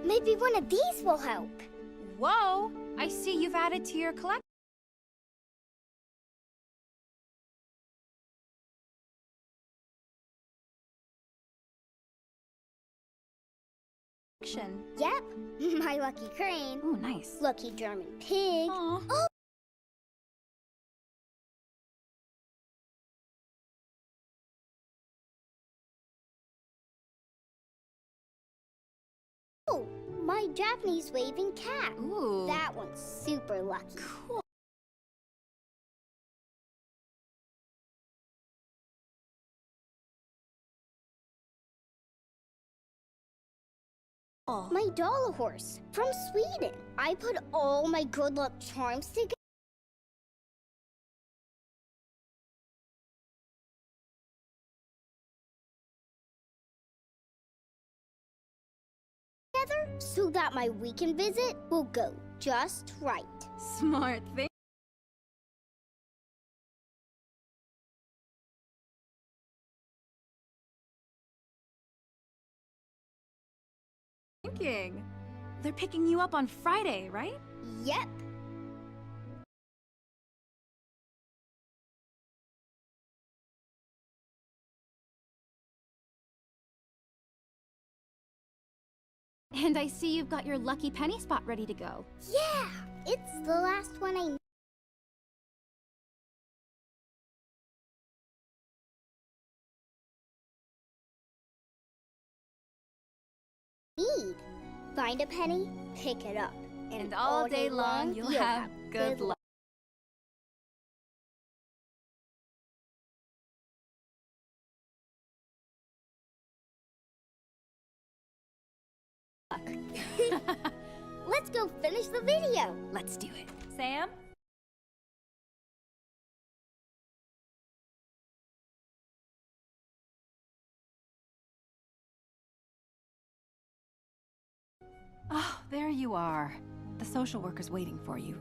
Maybe one of these will help. Whoa! I see you've added to your collection. Yep, my lucky crane. Oh, nice. Lucky German pig. Aw. Oh, my Japanese waving cat. Ooh. That one's super lucky. Cool. My dollar horse from Sweden. I put all my good luck charms together. So that my weekend visit will go just right. Smart thing. Thinking. They're picking you up on Friday, right? Yep. And I see you've got your lucky penny spot ready to go. Yeah, it's the last one I need. Find a penny, pick it up. And all day long, you'll have good luck. Let's go finish the video. Let's do it. Sam? Oh, there you are. The social worker's waiting for you.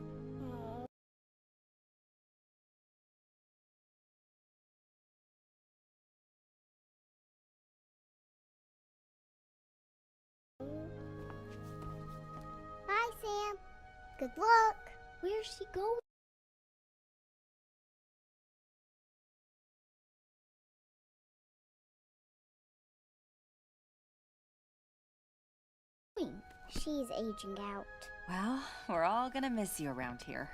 Bye, Sam. Good luck. Where's she going? She's aging out. Well, we're all gonna miss you around here.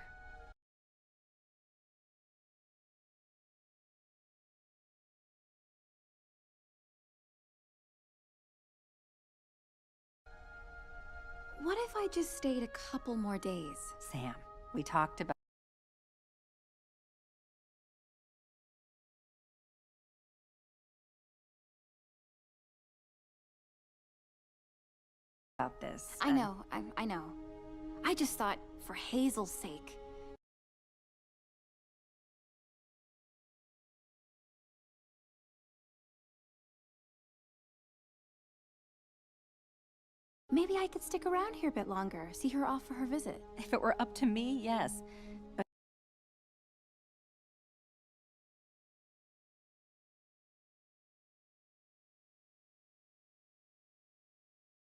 What if I just stayed a couple more days? Sam, we talked about this. I know, I know. I just thought, for Hazel's sake. Maybe I could stick around here a bit longer, see her off for her visit. If it were up to me, yes.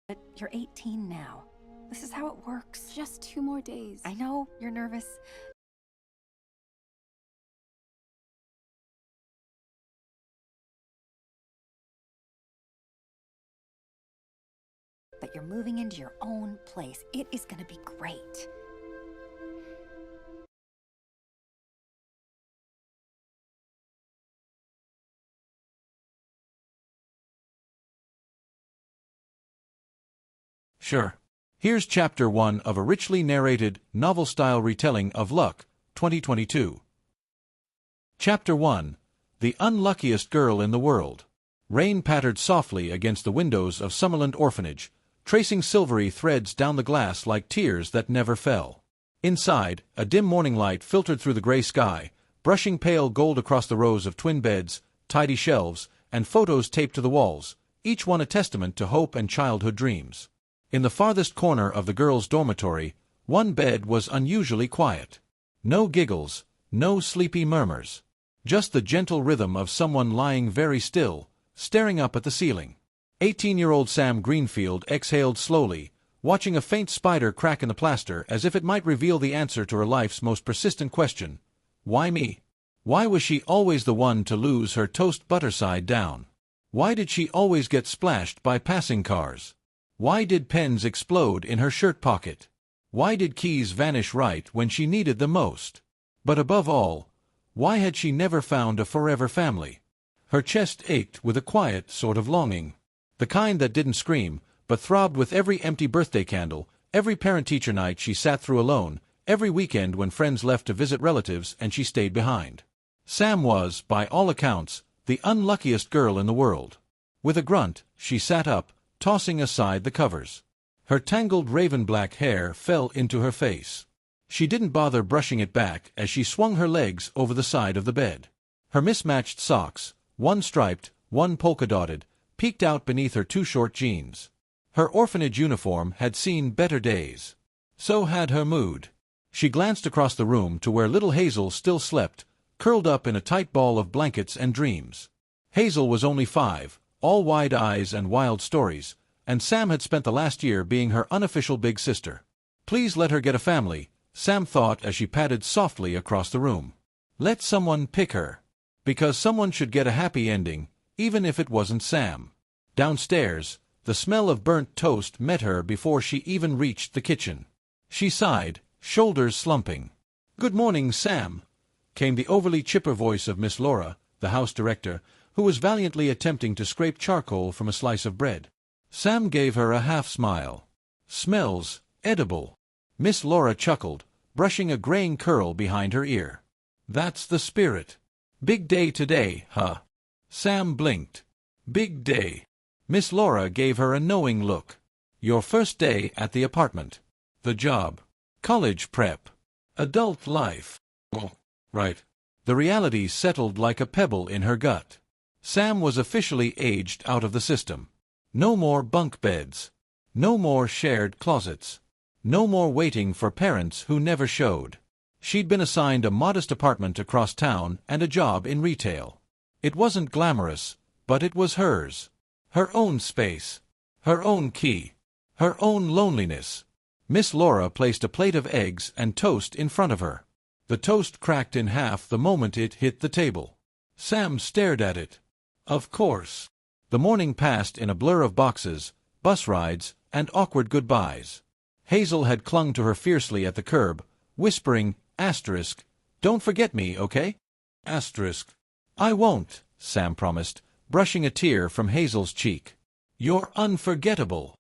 But you're 18 now. This is how it works. Just 2 more days. I know, you're nervous. But you're moving into your own place. It is gonna be great. Sure. Here's Chapter 1 of a richly narrated, novel-style retelling of Luck, 2022. Chapter 1. The Unluckiest Girl in the World. Rain pattered softly against the windows of Summerland Orphanage, tracing silvery threads down the glass like tears that never fell. Inside, a dim morning light filtered through the gray sky, brushing pale gold across the rows of twin beds, tidy shelves, and photos taped to the walls, each one a testament to hope and childhood dreams. In the farthest corner of the girls' dormitory, one bed was unusually quiet. No giggles, no sleepy murmurs. Just the gentle rhythm of someone lying very still, staring up at the ceiling. 18-year-old Sam Greenfield exhaled slowly, watching a faint spider crack in the plaster as if it might reveal the answer to her life's most persistent question. Why me? Why was she always the one to lose her toast butter side down? Why did she always get splashed by passing cars? Why did pens explode in her shirt pocket? Why did keys vanish right when she needed them most? But above all, why had she never found a forever family? Her chest ached with a quiet sort of longing. The kind that didn't scream, but throbbed with every empty birthday candle, every parent-teacher night she sat through alone, every weekend when friends left to visit relatives and she stayed behind. Sam was, by all accounts, the unluckiest girl in the world. With a grunt, she sat up, tossing aside the covers. Her tangled raven-black hair fell into her face. She didn't bother brushing it back as she swung her legs over the side of the bed. Her mismatched socks, one striped, one polka-dotted, peeked out beneath her too short jeans. Her orphanage uniform had seen better days. So had her mood. She glanced across the room to where little Hazel still slept, curled up in a tight ball of blankets and dreams. Hazel was only 5, all wide eyes and wild stories, and Sam had spent the last year being her unofficial big sister. Please let her get a family, Sam thought as she padded softly across the room. Let someone pick her. Because someone should get a happy ending, even if it wasn't Sam. Downstairs, the smell of burnt toast met her before she even reached the kitchen. She sighed, shoulders slumping. "Good morning, Sam," came the overly chipper voice of Miss Laura, the house director, who was valiantly attempting to scrape charcoal from a slice of bread. Sam gave her a half-smile. "Smells edible." Miss Laura chuckled, brushing a graying curl behind her ear. "That's the spirit. Big day today, huh?" Sam blinked. "Big day." Miss Laura gave her a knowing look. "Your first day at the apartment. The job. College prep. Adult life." "Oh, right." The reality settled like a pebble in her gut. Sam was officially aged out of the system. No more bunk beds. No more shared closets. No more waiting for parents who never showed. She'd been assigned a modest apartment across town and a job in retail. It wasn't glamorous, but it was hers. Her own space. Her own key. Her own loneliness. Miss Laura placed a plate of eggs and toast in front of her. The toast cracked in half the moment it hit the table. Sam stared at it. Of course. The morning passed in a blur of boxes, bus rides, and awkward goodbyes. Hazel had clung to her fiercely at the curb, whispering, "Asterisk, don't forget me, okay?" Asterisk. "I won't," Sam promised, brushing a tear from Hazel's cheek. "You're unforgettable."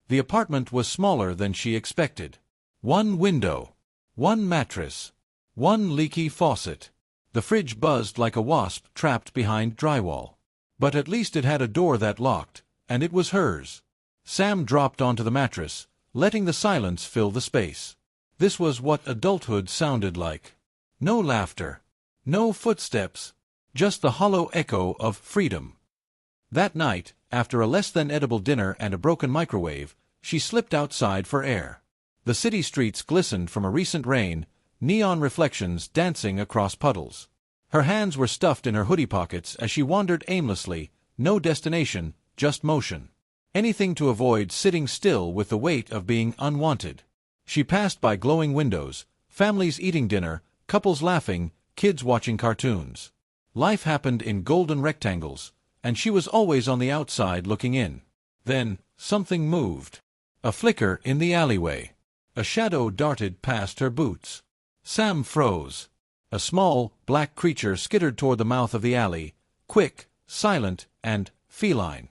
The apartment was smaller than she expected. One window. One mattress. One leaky faucet. The fridge buzzed like a wasp trapped behind drywall. But at least it had a door that locked, and it was hers. Sam dropped onto the mattress, letting the silence fill the space. This was what adulthood sounded like. No laughter. No footsteps. Just the hollow echo of freedom. That night, after a less-than-edible dinner and a broken microwave, she slipped outside for air. The city streets glistened from a recent rain, neon reflections dancing across puddles. Her hands were stuffed in her hoodie pockets as she wandered aimlessly, no destination, just motion. Anything to avoid sitting still with the weight of being unwanted. She passed by glowing windows, families eating dinner, couples laughing, kids watching cartoons. Life happened in golden rectangles, and she was always on the outside looking in. Then, something moved. A flicker in the alleyway. A shadow darted past her boots. Sam froze. A small, black creature skittered toward the mouth of the alley, quick, silent, and feline.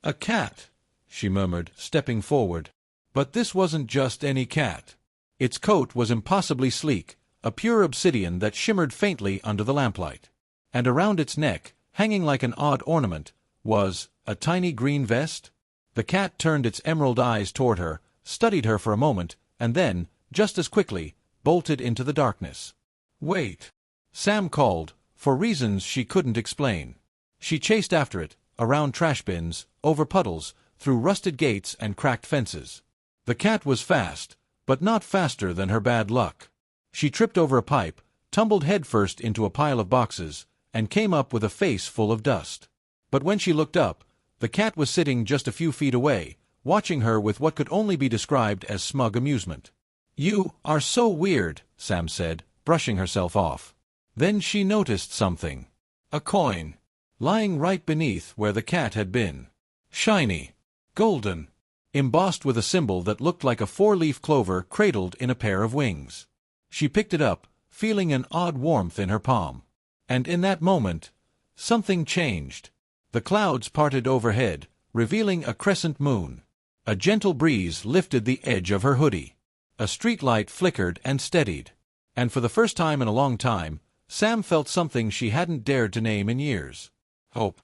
"A cat," she murmured, stepping forward. But this wasn't just any cat. Its coat was impossibly sleek, a pure obsidian that shimmered faintly under the lamplight. And around its neck, hanging like an odd ornament, was a tiny green vest. The cat turned its emerald eyes toward her, studied her for a moment, and then, just as quickly, bolted into the darkness. "Wait," Sam called, for reasons she couldn't explain. She chased after it, around trash bins, over puddles, through rusted gates and cracked fences. The cat was fast, but not faster than her bad luck. She tripped over a pipe, tumbled headfirst into a pile of boxes, and came up with a face full of dust. But when she looked up, the cat was sitting just a few feet away, watching her with what could only be described as smug amusement. "You are so weird," Sam said, brushing herself off. Then she noticed something. A coin, lying right beneath where the cat had been. Shiny, golden, embossed with a symbol that looked like a four-leaf clover cradled in a pair of wings. She picked it up, feeling an odd warmth in her palm. And in that moment, something changed. The clouds parted overhead, revealing a crescent moon. A gentle breeze lifted the edge of her hoodie. A streetlight flickered and steadied. And for the first time in a long time, Sam felt something she hadn't dared to name in years. Hope.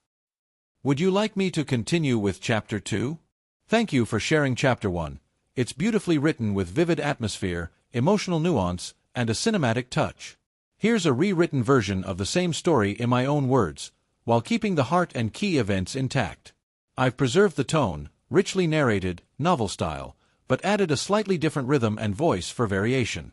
Would you like me to continue with Chapter 2? Thank you for sharing Chapter 1. It's beautifully written with vivid atmosphere, emotional nuance, and a cinematic touch. Here's a rewritten version of the same story in my own words, while keeping the heart and key events intact. I've preserved the tone, richly narrated, novel style, but added a slightly different rhythm and voice for variation.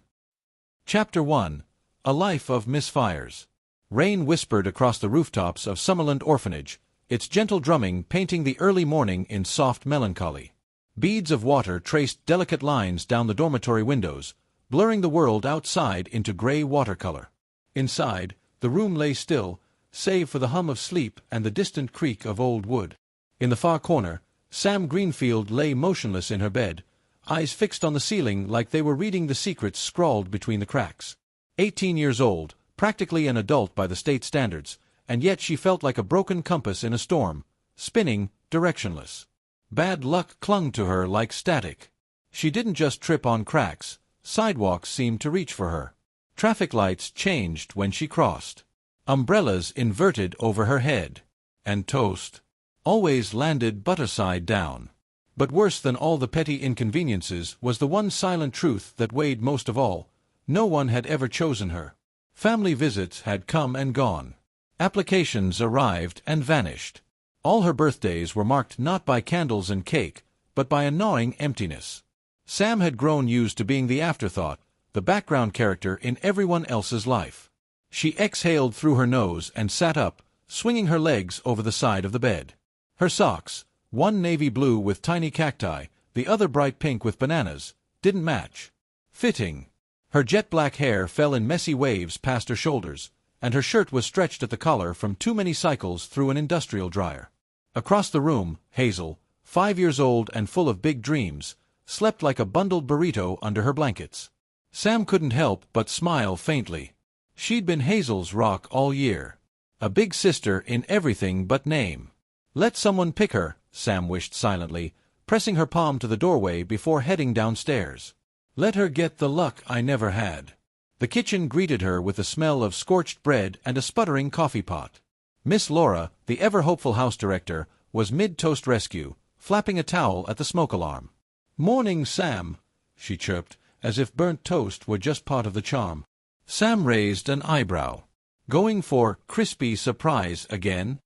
Chapter 1. A Life of Misfires. Rain whispered across the rooftops of Summerland Orphanage, its gentle drumming painting the early morning in soft melancholy. Beads of water traced delicate lines down the dormitory windows, blurring the world outside into gray watercolor. Inside, the room lay still, save for the hum of sleep and the distant creak of old wood. In the far corner, Sam Greenfield lay motionless in her bed, eyes fixed on the ceiling like they were reading the secrets scrawled between the cracks. 18 years old, practically an adult by the state standards, and yet she felt like a broken compass in a storm, spinning, directionless. Bad luck clung to her like static. She didn't just trip on cracks, sidewalks seemed to reach for her. Traffic lights changed when she crossed. Umbrellas inverted over her head. And toast always landed butter side down. But worse than all the petty inconveniences was the one silent truth that weighed most of all. No one had ever chosen her. Family visits had come and gone. Applications arrived and vanished. All her birthdays were marked not by candles and cake, but by a gnawing emptiness. Sam had grown used to being the afterthought, the background character in everyone else's life. She exhaled through her nose and sat up, swinging her legs over the side of the bed. Her socks, one navy blue with tiny cacti, the other bright pink with bananas, didn't match. Fitting. Her jet-black hair fell in messy waves past her shoulders, and her shirt was stretched at the collar from too many cycles through an industrial dryer. Across the room, Hazel, 5 years old and full of big dreams, slept like a bundled burrito under her blankets. Sam couldn't help but smile faintly. She'd been Hazel's rock all year. A big sister in everything but name. Let someone pick her, Sam wished silently, pressing her palm to the doorway before heading downstairs. Let her get the luck I never had. The kitchen greeted her with the smell of scorched bread and a sputtering coffee pot. Miss Laura, the ever-hopeful house director, was mid-toast rescue, flapping a towel at the smoke alarm. "Morning, Sam," she chirped, as if burnt toast were just part of the charm. Sam raised an eyebrow. "Going for crispy surprise again?"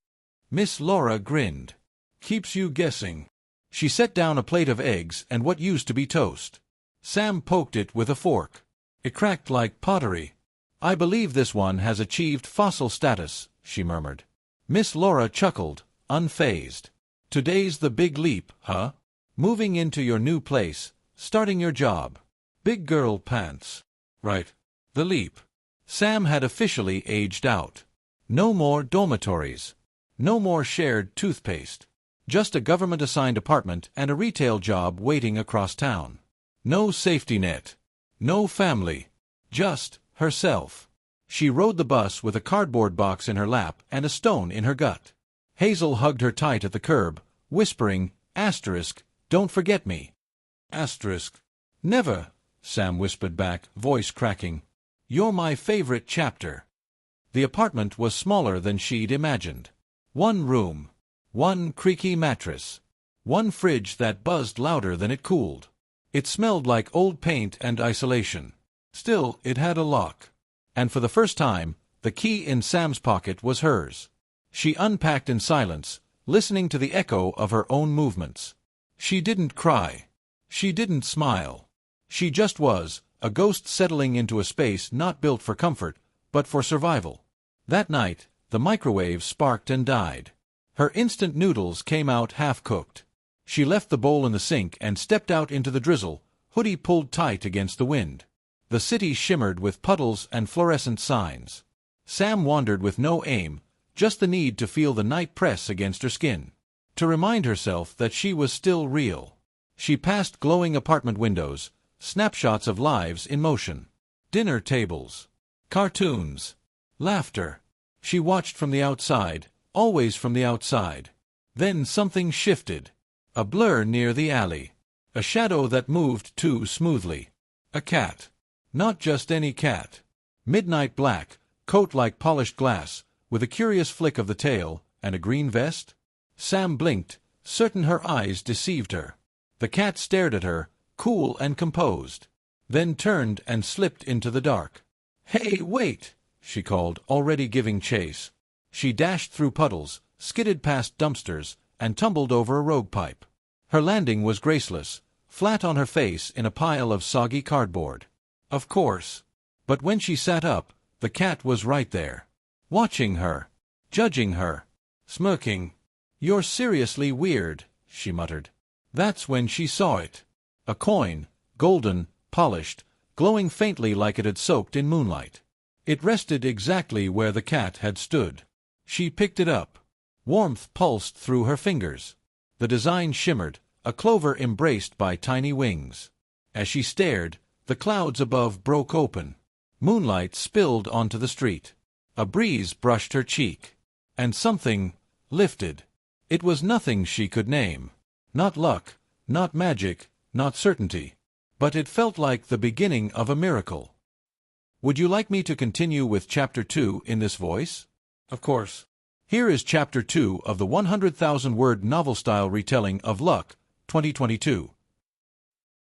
Miss Laura grinned. "Keeps you guessing." She set down a plate of eggs and what used to be toast. Sam poked it with a fork. It cracked like pottery. "I believe this one has achieved fossil status," she murmured. Miss Laura chuckled, unfazed. "Today's the big leap, huh? Moving into your new place, starting your job. Big girl pants. Right. The leap." Sam had officially aged out. No more dormitories. No more shared toothpaste. Just a government-assigned apartment and a retail job waiting across town. No safety net. No family. Just herself. She rode the bus with a cardboard box in her lap and a stone in her gut. Hazel hugged her tight at the curb, whispering, "Don't forget me." "Never," Sam whispered back, voice cracking. "You're my favorite chapter." The apartment was smaller than she'd imagined. One room. One creaky mattress. One fridge that buzzed louder than it cooled. It smelled like old paint and isolation. Still, it had a lock. And for the first time, the key in Sam's pocket was hers. She unpacked in silence, listening to the echo of her own movements. She didn't cry. She didn't smile. She just was, a ghost settling into a space not built for comfort, but for survival. That night, the microwave sparked and died. Her instant noodles came out half-cooked. She left the bowl in the sink and stepped out into the drizzle, hoodie pulled tight against the wind. The city shimmered with puddles and fluorescent signs. Sam wandered with no aim, just the need to feel the night press against her skin, to remind herself that she was still real. She passed glowing apartment windows, snapshots of lives in motion. Dinner tables. Cartoons. Laughter. She watched from the outside, always from the outside. Then something shifted. A blur near the alley. A shadow that moved too smoothly. A cat. Not just any cat. Midnight black, coat like polished glass, with a curious flick of the tail, and a green vest? Sam blinked, certain her eyes deceived her. The cat stared at her, cool and composed, then turned and slipped into the dark. "Hey, wait!" she called, already giving chase. She dashed through puddles, skidded past dumpsters, and tumbled over a rogue pipe. Her landing was graceless, flat on her face in a pile of soggy cardboard. Of course. But when she sat up, the cat was right there, watching her, judging her, smirking. "You're seriously weird," she muttered. That's when she saw it. A coin, golden, polished, glowing faintly like it had soaked in moonlight. It rested exactly where the cat had stood. She picked it up. Warmth pulsed through her fingers. The design shimmered, a clover embraced by tiny wings. As she stared, the clouds above broke open. Moonlight spilled onto the street. A breeze brushed her cheek. And something lifted. It was nothing she could name. Not luck, not magic, not certainty. But it felt like the beginning of a miracle. Would you like me to continue with Chapter 2 in this voice? Of course. Here is Chapter 2 of the 100,000-word novel-style retelling of Luck, 2022.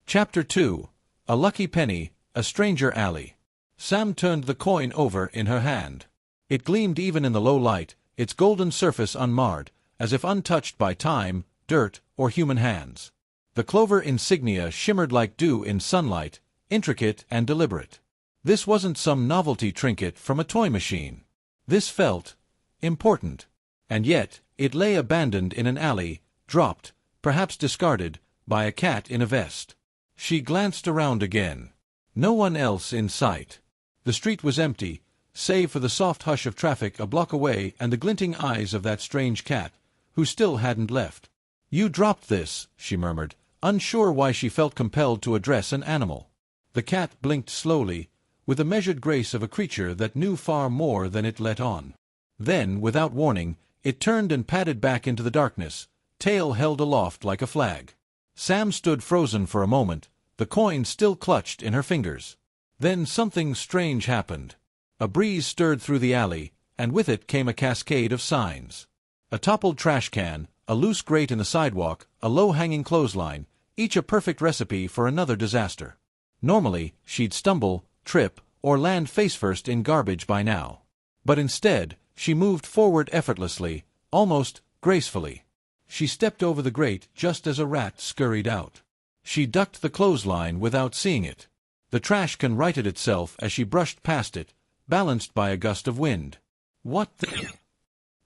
Chapter 2. A Lucky Penny, a Stranger Alley. Sam turned the coin over in her hand. It gleamed even in the low light, its golden surface unmarred, as if untouched by time, dirt, or human hands. The clover insignia shimmered like dew in sunlight, intricate and deliberate. This wasn't some novelty trinket from a toy machine. This felt important. And yet, it lay abandoned in an alley, dropped, perhaps discarded, by a cat in a vest. She glanced around again. No one else in sight. The street was empty, save for the soft hush of traffic a block away and the glinting eyes of that strange cat, who still hadn't left. "You dropped this," she murmured, unsure why she felt compelled to address an animal. The cat blinked slowly, with the measured grace of a creature that knew far more than it let on. Then, without warning, it turned and padded back into the darkness, tail held aloft like a flag. Sam stood frozen for a moment, the coin still clutched in her fingers. Then something strange happened. A breeze stirred through the alley, and with it came a cascade of signs. A toppled trash can, a loose grate in the sidewalk, a low-hanging clothesline, each a perfect recipe for another disaster. Normally, she'd stumble, trip, or land face-first in garbage by now. But instead, she moved forward effortlessly, almost gracefully. She stepped over the grate just as a rat scurried out. She ducked the clothesline without seeing it. The trash can righted itself as she brushed past it, balanced by a gust of wind. What the...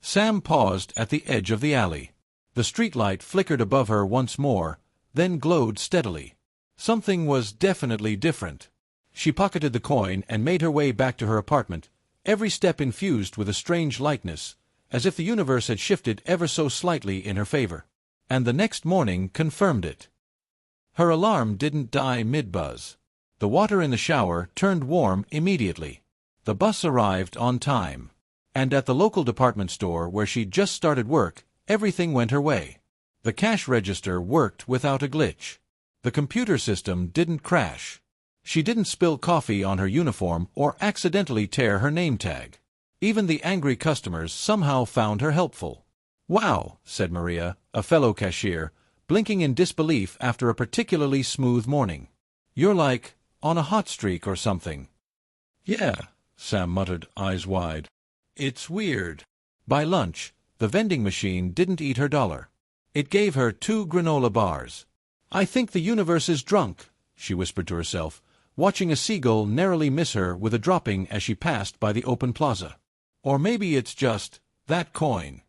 Sam paused at the edge of the alley. The streetlight flickered above her once more, then glowed steadily. Something was definitely different. She pocketed the coin and made her way back to her apartment, every step infused with a strange lightness, as if the universe had shifted ever so slightly in her favor. And the next morning confirmed it. Her alarm didn't die mid-buzz. The water in the shower turned warm immediately. The bus arrived on time. And at the local department store where she'd just started work, everything went her way. The cash register worked without a glitch. The computer system didn't crash. She didn't spill coffee on her uniform or accidentally tear her name tag. Even the angry customers somehow found her helpful. "Wow," said Maria, a fellow cashier, blinking in disbelief after a particularly smooth morning. "You're like on a hot streak or something." "Yeah," Sam muttered, eyes wide. "It's weird." By lunch, the vending machine didn't eat her dollar. It gave her 2 granola bars. "I think the universe is drunk," she whispered to herself, watching a seagull narrowly miss her with a dropping as she passed by the open plaza. Or maybe it's just that coin.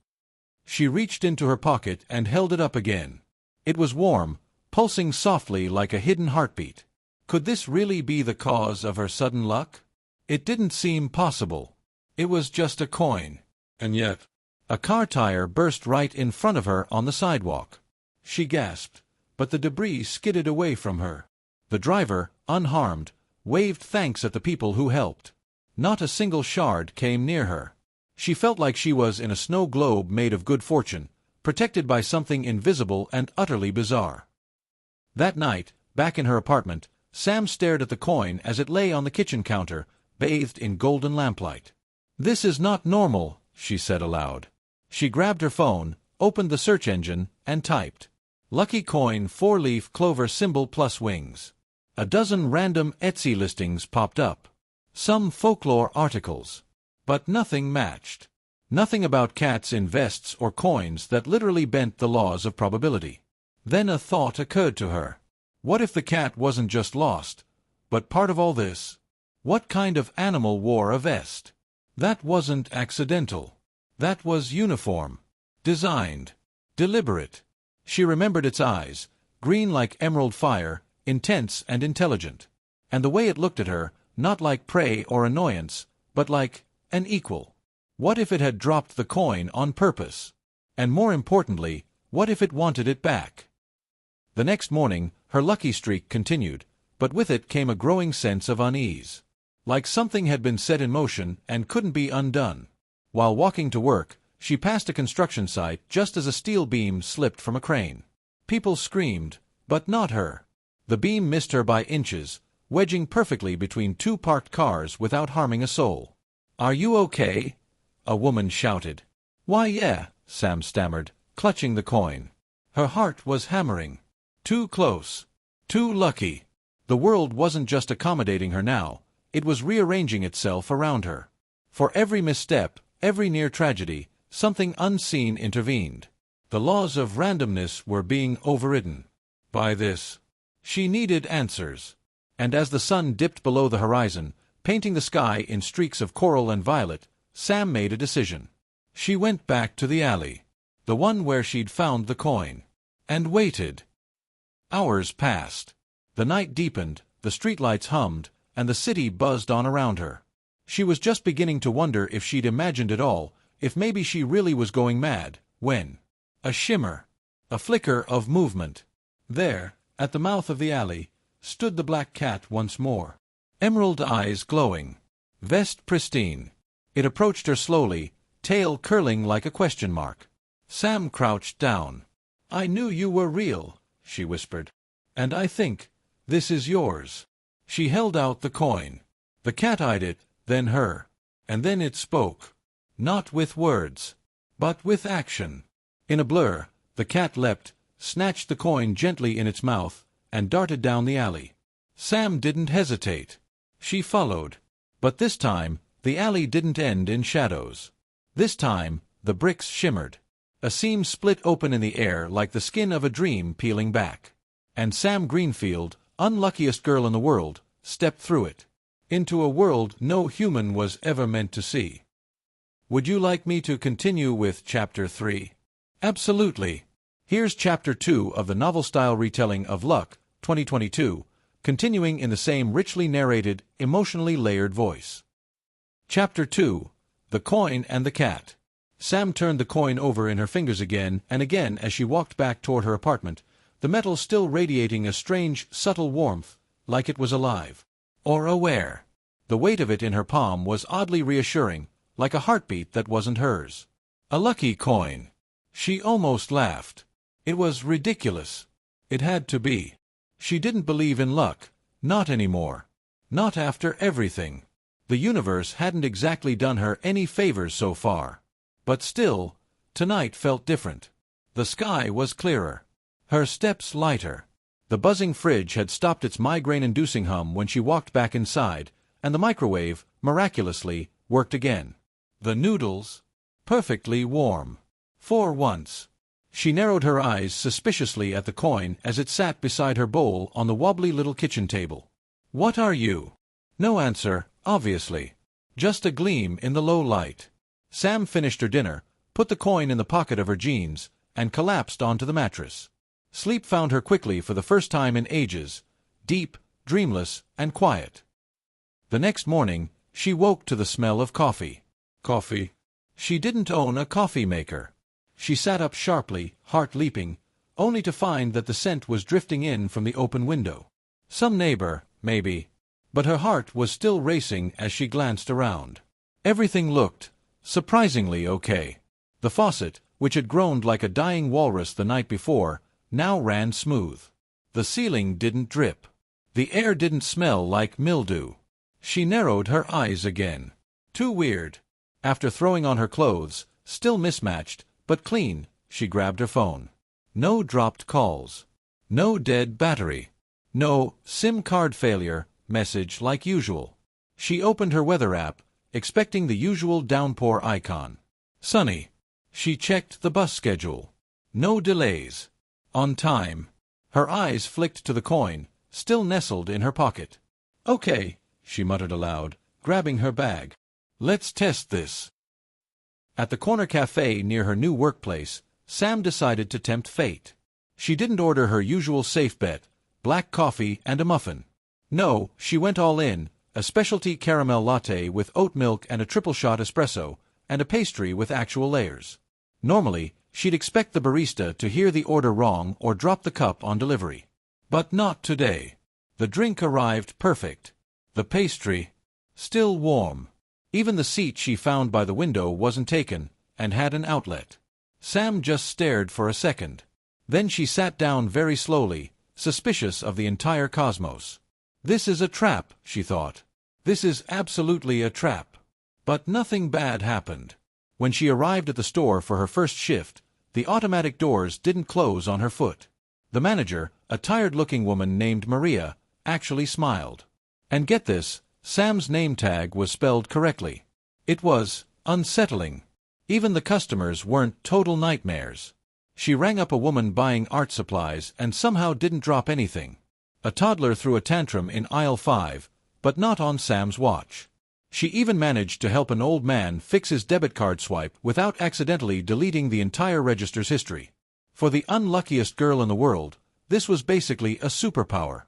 She reached into her pocket and held it up again. It was warm, pulsing softly like a hidden heartbeat. Could this really be the cause of her sudden luck? It didn't seem possible. It was just a coin. And yet, a car tire burst right in front of her on the sidewalk. She gasped, but the debris skidded away from her. The driver, unharmed, waved thanks at the people who helped. Not a single shard came near her. She felt like she was in a snow globe made of good fortune, protected by something invisible and utterly bizarre. That night, back in her apartment, Sam stared at the coin as it lay on the kitchen counter, bathed in golden lamplight. "This is not normal," she said aloud. She grabbed her phone, opened the search engine, and typed, "Lucky coin 4-leaf clover symbol plus wings." A dozen random Etsy listings popped up. Some folklore articles. But nothing matched. Nothing about cats in vests or coins that literally bent the laws of probability. Then a thought occurred to her. What if the cat wasn't just lost, but part of all this? What kind of animal wore a vest? That wasn't accidental. That was uniform. Designed. Deliberate. She remembered its eyes, green like emerald fire, intense and intelligent. And the way it looked at her, not like prey or annoyance, but like an equal. What if it had dropped the coin on purpose? And more importantly, what if it wanted it back? The next morning, her lucky streak continued, but with it came a growing sense of unease. Like something had been set in motion and couldn't be undone. While walking to work, she passed a construction site just as a steel beam slipped from a crane. People screamed, but not her. The beam missed her by inches, wedging perfectly between two parked cars without harming a soul. "Are you okay?" a woman shouted. "Why, yeah," Sam stammered, clutching the coin. Her heart was hammering. Too close. Too lucky. The world wasn't just accommodating her now, it was rearranging itself around her. For every misstep, every near tragedy, something unseen intervened. The laws of randomness were being overridden. By this, she needed answers. And as the sun dipped below the horizon, painting the sky in streaks of coral and violet, Sam made a decision. She went back to the alley, the one where she'd found the coin, and waited. Hours passed. The night deepened, the streetlights hummed, and the city buzzed on around her. She was just beginning to wonder if she'd imagined it all, if maybe she really was going mad, when a shimmer, a flicker of movement. There, at the mouth of the alley, stood the black cat once more. Emerald eyes glowing. Vest pristine. It approached her slowly, tail curling like a question mark. Sam crouched down. "I knew you were real," she whispered. "And I think this is yours." She held out the coin. The cat eyed it, then her. And then it spoke. Not with words, but with action. In a blur, the cat leapt, snatched the coin gently in its mouth, and darted down the alley. Sam didn't hesitate. She followed. But this time, the alley didn't end in shadows. This time, the bricks shimmered. A seam split open in the air like the skin of a dream peeling back. And Sam Greenfield, unluckiest girl in the world, stepped through it. Into a world no human was ever meant to see. Would you like me to continue with Chapter 3? Absolutely. Here's Chapter 2 of the novel-style retelling of Luck, 2022, continuing in the same richly narrated, emotionally layered voice. Chapter 2. The Coin and the Cat. Sam turned the coin over in her fingers again and again as she walked back toward her apartment, the metal still radiating a strange, subtle warmth, like it was alive. Or aware. The weight of it in her palm was oddly reassuring, like a heartbeat that wasn't hers. A lucky coin. She almost laughed. It was ridiculous. It had to be. She didn't believe in luck. Not anymore. Not after everything. The universe hadn't exactly done her any favors so far. But still, tonight felt different. The sky was clearer. Her steps lighter. The buzzing fridge had stopped its migraine-inducing hum when she walked back inside, and the microwave, miraculously, worked again. The noodles, perfectly warm. For once. She narrowed her eyes suspiciously at the coin as it sat beside her bowl on the wobbly little kitchen table. "What are you?" No answer, obviously. Just a gleam in the low light. Sam finished her dinner, put the coin in the pocket of her jeans, and collapsed onto the mattress. Sleep found her quickly for the first time in ages, deep, dreamless, and quiet. The next morning, she woke to the smell of coffee. Coffee? She didn't own a coffee maker. She sat up sharply, heart leaping, only to find that the scent was drifting in from the open window. Some neighbor, maybe. But her heart was still racing as she glanced around. Everything looked surprisingly okay. The faucet, which had groaned like a dying walrus the night before, now ran smooth. The ceiling didn't drip. The air didn't smell like mildew. She narrowed her eyes again. Too weird. After throwing on her clothes, still mismatched, but clean, she grabbed her phone. No dropped calls. No dead battery. No SIM card failure message like usual. She opened her weather app, expecting the usual downpour icon. Sunny. She checked the bus schedule. No delays. On time. Her eyes flicked to the coin, still nestled in her pocket. Okay, she muttered aloud, grabbing her bag. Let's test this. At the corner cafe near her new workplace, Sam decided to tempt fate. She didn't order her usual safe bet, black coffee and a muffin. No, she went all in, a specialty caramel latte with oat milk and a triple shot espresso, and a pastry with actual layers. Normally, she'd expect the barista to hear the order wrong or drop the cup on delivery. But not today. The drink arrived perfect. The pastry, still warm. Even the seat she found by the window wasn't taken, and had an outlet. Sam just stared for a second. Then she sat down very slowly, suspicious of the entire cosmos. This is a trap, she thought. This is absolutely a trap. But nothing bad happened. When she arrived at the store for her first shift, the automatic doors didn't close on her foot. The manager, a tired-looking woman named Maria, actually smiled. And get this, Sam's name tag was spelled correctly. It was unsettling. Even the customers weren't total nightmares. She rang up a woman buying art supplies and somehow didn't drop anything. A toddler threw a tantrum in aisle 5, but not on Sam's watch. She even managed to help an old man fix his debit card swipe without accidentally deleting the entire register's history. For the unluckiest girl in the world, this was basically a superpower.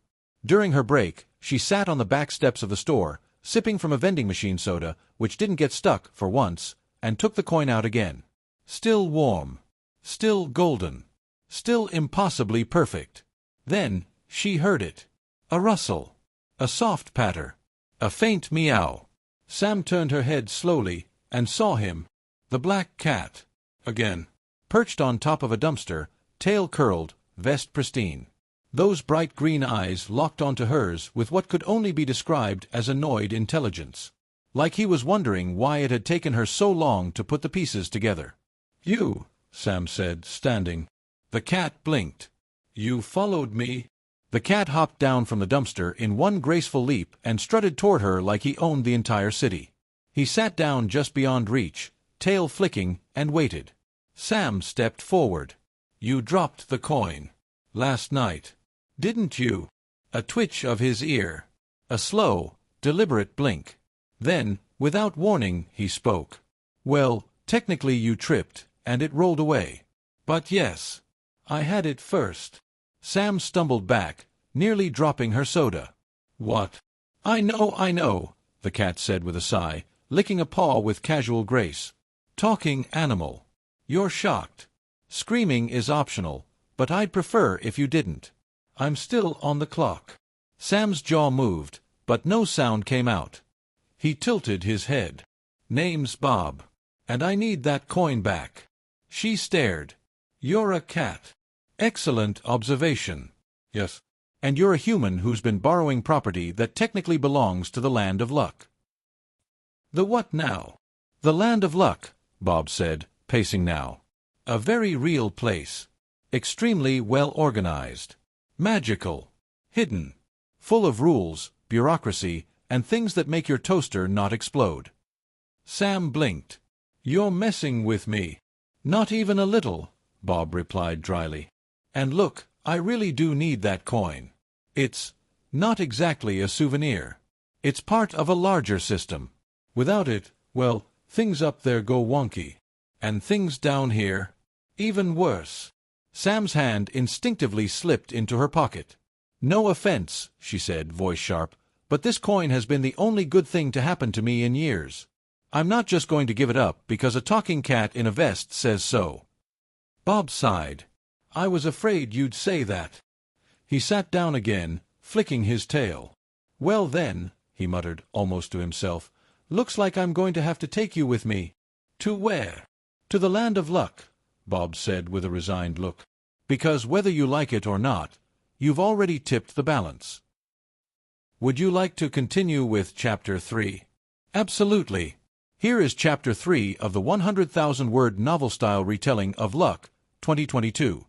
During her break, she sat on the back steps of the store, sipping from a vending machine soda, which didn't get stuck for once, and took the coin out again. Still warm. Still golden. Still impossibly perfect. Then, she heard it. A rustle. A soft patter. A faint meow. Sam turned her head slowly, and saw him. The black cat. Again. Perched on top of a dumpster, tail curled, vest pristine. Those bright green eyes locked onto hers with what could only be described as annoyed intelligence. Like he was wondering why it had taken her so long to put the pieces together. You, Sam said, standing. The cat blinked. You followed me? The cat hopped down from the dumpster in one graceful leap and strutted toward her like he owned the entire city. He sat down just beyond reach, tail flicking, and waited. Sam stepped forward. You dropped the coin. Last night. Didn't you? A twitch of his ear. A slow, deliberate blink. Then, without warning, he spoke. Well, technically you tripped, and it rolled away. But yes, I had it first. Sam stumbled back, nearly dropping her soda. What? I know, the cat said with a sigh, licking a paw with casual grace. Talking animal. You're shocked. Screaming is optional, but I'd prefer if you didn't. I'm still on the clock. Sam's jaw moved, but no sound came out. He tilted his head. Name's Bob. And I need that coin back. She stared. You're a cat. Excellent observation. Yes. And you're a human who's been borrowing property that technically belongs to the Land of Luck. The what now? The Land of Luck, Bob said, pacing now. A very real place. Extremely well organized. Magical. Hidden. Full of rules, bureaucracy, and things that make your toaster not explode. Sam blinked. You're messing with me. Not even a little, Bob replied dryly. And look, I really do need that coin. It's not exactly a souvenir. It's part of a larger system. Without it, well, things up there go wonky. And things down here, even worse. Sam's hand instinctively slipped into her pocket. "No offense," she said, voice sharp, "but this coin has been the only good thing to happen to me in years. I'm not just going to give it up because a talking cat in a vest says so." Bob sighed. "I was afraid you'd say that." He sat down again, flicking his tail. "Well then," he muttered, almost to himself, "looks like I'm going to have to take you with me." "To where?" "To the Land of Luck," Bob said with a resigned look. "Because whether you like it or not, you've already tipped the balance." Would you like to continue with Chapter 3? Absolutely. Here is Chapter 3 of the 100,000-word novel-style retelling of Luck, 2022.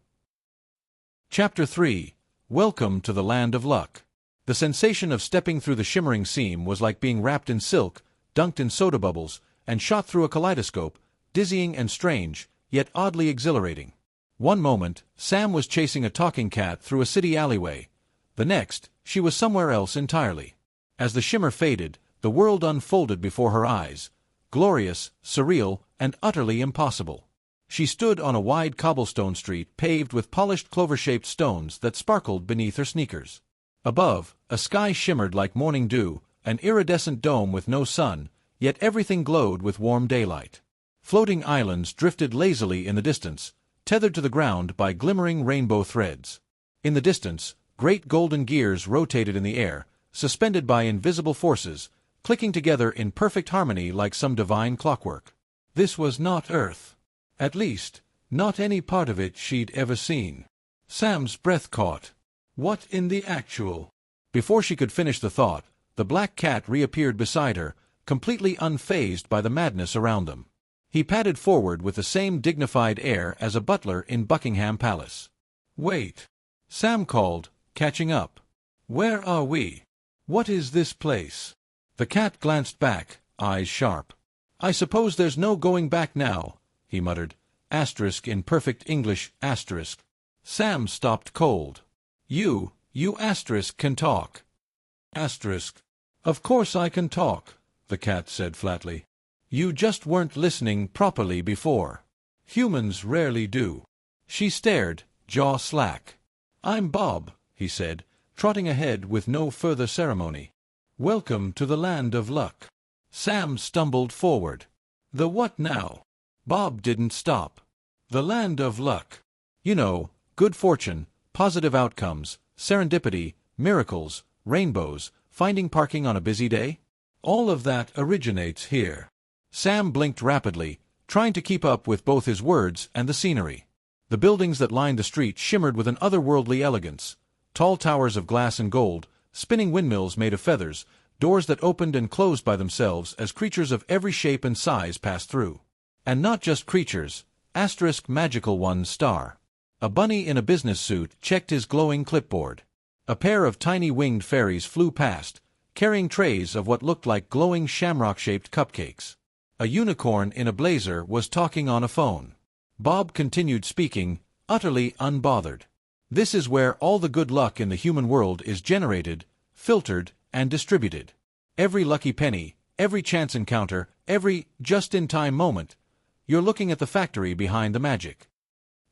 Chapter 3. Welcome to the Land of Luck. The sensation of stepping through the shimmering seam was like being wrapped in silk, dunked in soda bubbles, and shot through a kaleidoscope, dizzying and strange, yet oddly exhilarating. One moment, Sam was chasing a talking cat through a city alleyway. The next, she was somewhere else entirely. As the shimmer faded, the world unfolded before her eyes, glorious, surreal, and utterly impossible. She stood on a wide cobblestone street paved with polished clover-shaped stones that sparkled beneath her sneakers. Above, a sky shimmered like morning dew, an iridescent dome with no sun, yet everything glowed with warm daylight. Floating islands drifted lazily in the distance, tethered to the ground by glimmering rainbow threads. In the distance, great golden gears rotated in the air, suspended by invisible forces, clicking together in perfect harmony like some divine clockwork. This was not Earth. At least, not any part of it she'd ever seen. Sam's breath caught. What in the actual? Before she could finish the thought, the black cat reappeared beside her, completely unfazed by the madness around them. He padded forward with the same dignified air as a butler in Buckingham Palace. "Wait," Sam called, catching up. "Where are we? What is this place?" The cat glanced back, eyes sharp. "I suppose there's no going back now," he muttered, asterisk in perfect English, asterisk. Sam stopped cold. You asterisk can talk." Asterisk. "Of course I can talk," the cat said flatly. "You just weren't listening properly before. Humans rarely do." She stared, jaw slack. "I'm Bob," he said, trotting ahead with no further ceremony. "Welcome to the Land of Luck." Sam stumbled forward. "The what now?" Bob didn't stop. "The Land of Luck. You know, good fortune, positive outcomes, serendipity, miracles, rainbows, finding parking on a busy day. All of that originates here." Sam blinked rapidly, trying to keep up with both his words and the scenery. The buildings that lined the street shimmered with an otherworldly elegance. Tall towers of glass and gold, spinning windmills made of feathers, doors that opened and closed by themselves as creatures of every shape and size passed through. And not just creatures, asterisk magical ones star. A bunny in a business suit checked his glowing clipboard. A pair of tiny winged fairies flew past, carrying trays of what looked like glowing shamrock-shaped cupcakes. A unicorn in a blazer was talking on a phone. Bob continued speaking, utterly unbothered. This is where all the good luck in the human world is generated, filtered, and distributed. Every lucky penny, every chance encounter, every just-in-time moment. You're looking at the factory behind the magic.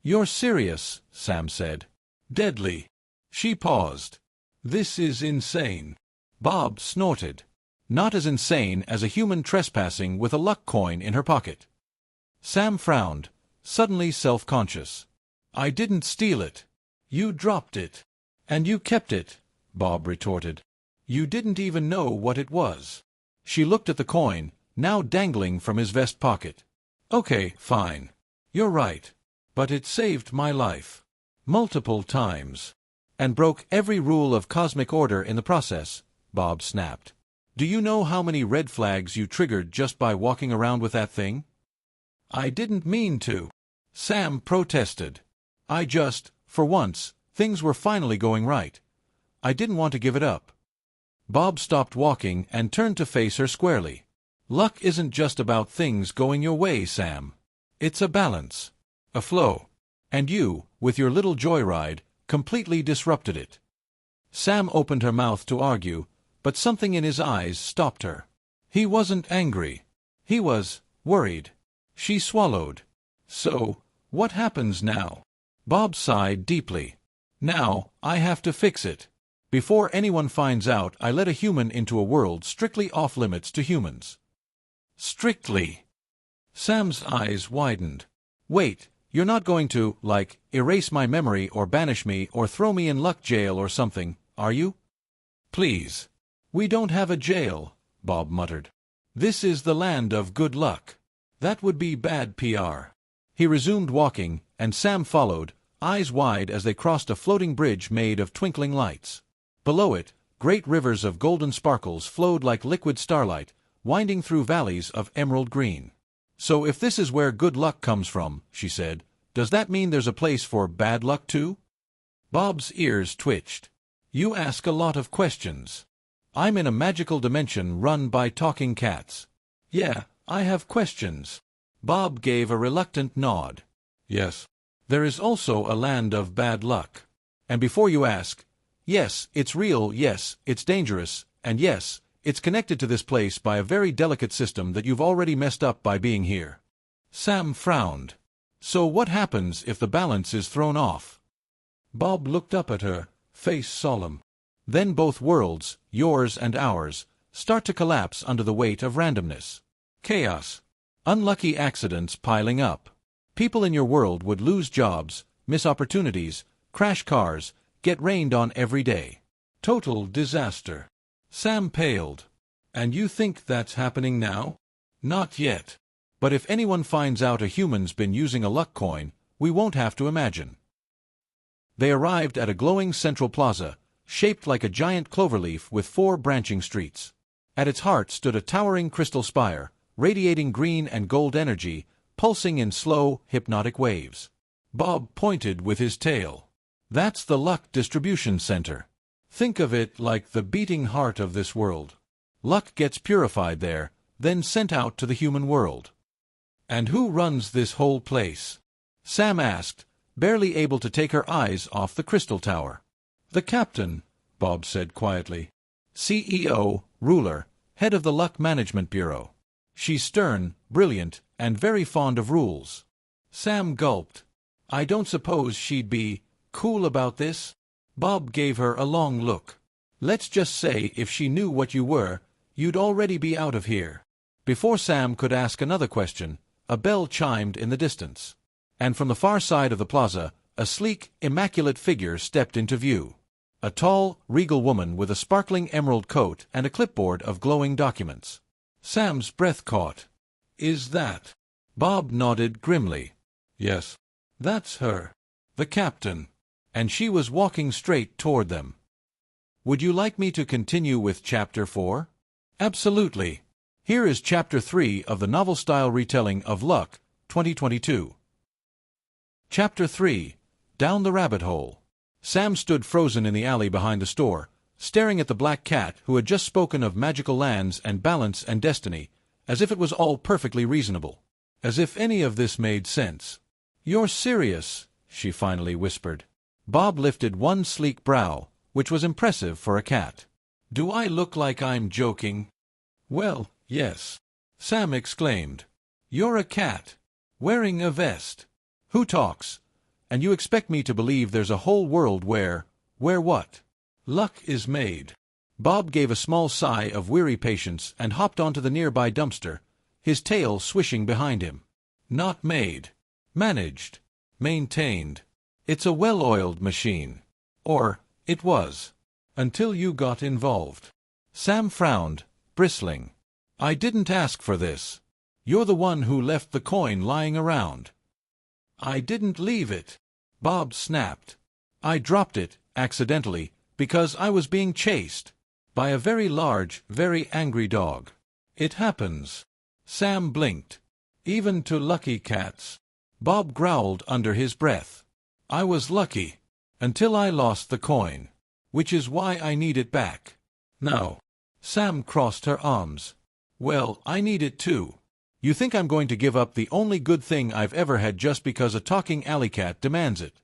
"You're serious," Sam said. "Deadly." She paused. "This is insane." Bob snorted. Not as insane as a human trespassing with a luck coin in her pocket. Sam frowned, suddenly self-conscious. "I didn't steal it. You dropped it. And you kept it," Bob retorted. "You didn't even know what it was." She looked at the coin, now dangling from his vest pocket. "Okay, fine. You're right. But it saved my life. Multiple times. And broke every rule of cosmic order in the process," Bob snapped. "Do you know how many red flags you triggered just by walking around with that thing?" "I didn't mean to," Sam protested. For once, things were finally going right. I didn't want to give it up." Bob stopped walking and turned to face her squarely. "Luck isn't just about things going your way, Sam. It's a balance. A flow. And you, with your little joyride, completely disrupted it." Sam opened her mouth to argue, but something in his eyes stopped her. He wasn't angry. He was worried. She swallowed. "So, what happens now?" Bob sighed deeply. Now, I have to fix it. Before anyone finds out, I let a human into a world strictly off-limits to humans. Strictly. Sam's eyes widened. Wait, you're not going to, like, erase my memory or banish me or throw me in luck jail or something, are you? Please. We don't have a jail, Bob muttered. This is the land of good luck. That would be bad PR. He resumed walking, and Sam followed, eyes wide as they crossed a floating bridge made of twinkling lights. Below it, great rivers of golden sparkles flowed like liquid starlight, winding through valleys of emerald green. So if this is where good luck comes from, she said, does that mean there's a place for bad luck too? Bob's ears twitched. You ask a lot of questions. I'm in a magical dimension run by talking cats. Yeah, I have questions. Bob gave a reluctant nod. Yes. There is also a land of bad luck. And before you ask, yes, it's real, yes, it's dangerous, and yes, it's connected to this place by a very delicate system that you've already messed up by being here. Sam frowned. So what happens if the balance is thrown off? Bob looked up at her, face solemn. Then both worlds, yours and ours, start to collapse under the weight of randomness. Chaos. Unlucky accidents piling up. People in your world would lose jobs, miss opportunities, crash cars, get rained on every day. Total disaster. Sam paled. And you think that's happening now? Not yet. But if anyone finds out a human's been using a luck coin, we won't have to imagine. They arrived at a glowing central plaza, shaped like a giant cloverleaf with 4 branching streets. At its heart stood a towering crystal spire, radiating green and gold energy, pulsing in slow, hypnotic waves. Bob pointed with his tail. That's the Luck Distribution Center. Think of it like the beating heart of this world. Luck gets purified there, then sent out to the human world. And who runs this whole place? Sam asked, barely able to take her eyes off the crystal tower. The captain, Bob said quietly. CEO, ruler, head of the Luck Management Bureau. She's stern, brilliant, and very fond of rules. Sam gulped. I don't suppose she'd be cool about this? Bob gave her a long look. Let's just say if she knew what you were, you'd already be out of here. Before Sam could ask another question, a bell chimed in the distance. And from the far side of the plaza, a sleek, immaculate figure stepped into view. A tall, regal woman with a sparkling emerald coat and a clipboard of glowing documents. Sam's breath caught. Is that? Bob nodded grimly. Yes. That's her. The captain. And she was walking straight toward them. Would you like me to continue with Chapter 4? Absolutely. Here is Chapter 3 of the novel-style retelling of Luck, 2022. Chapter 3. Down the Rabbit Hole. Sam stood frozen in the alley behind the store, staring at the black cat who had just spoken of magical lands and balance and destiny, as if it was all perfectly reasonable. As if any of this made sense. You're serious, she finally whispered. Bob lifted one sleek brow, which was impressive for a cat. Do I look like I'm joking? Well, yes. Sam exclaimed. You're a cat. Wearing a vest. Who talks? And you expect me to believe there's a whole world where what? Luck is made. Bob gave a small sigh of weary patience and hopped onto the nearby dumpster, his tail swishing behind him. Not made. Managed. Maintained. It's a well-oiled machine. Or, it was. Until you got involved. Sam frowned, bristling. I didn't ask for this. You're the one who left the coin lying around. I didn't leave it. Bob snapped. I dropped it, accidentally, because I was being chased. By a very large, very angry dog. It happens. Sam blinked. Even to lucky cats. Bob growled under his breath. I was lucky. Until I lost the coin. Which is why I need it back. Now. Sam crossed her arms. Well, I need it too. You think I'm going to give up the only good thing I've ever had just because a talking alley cat demands it?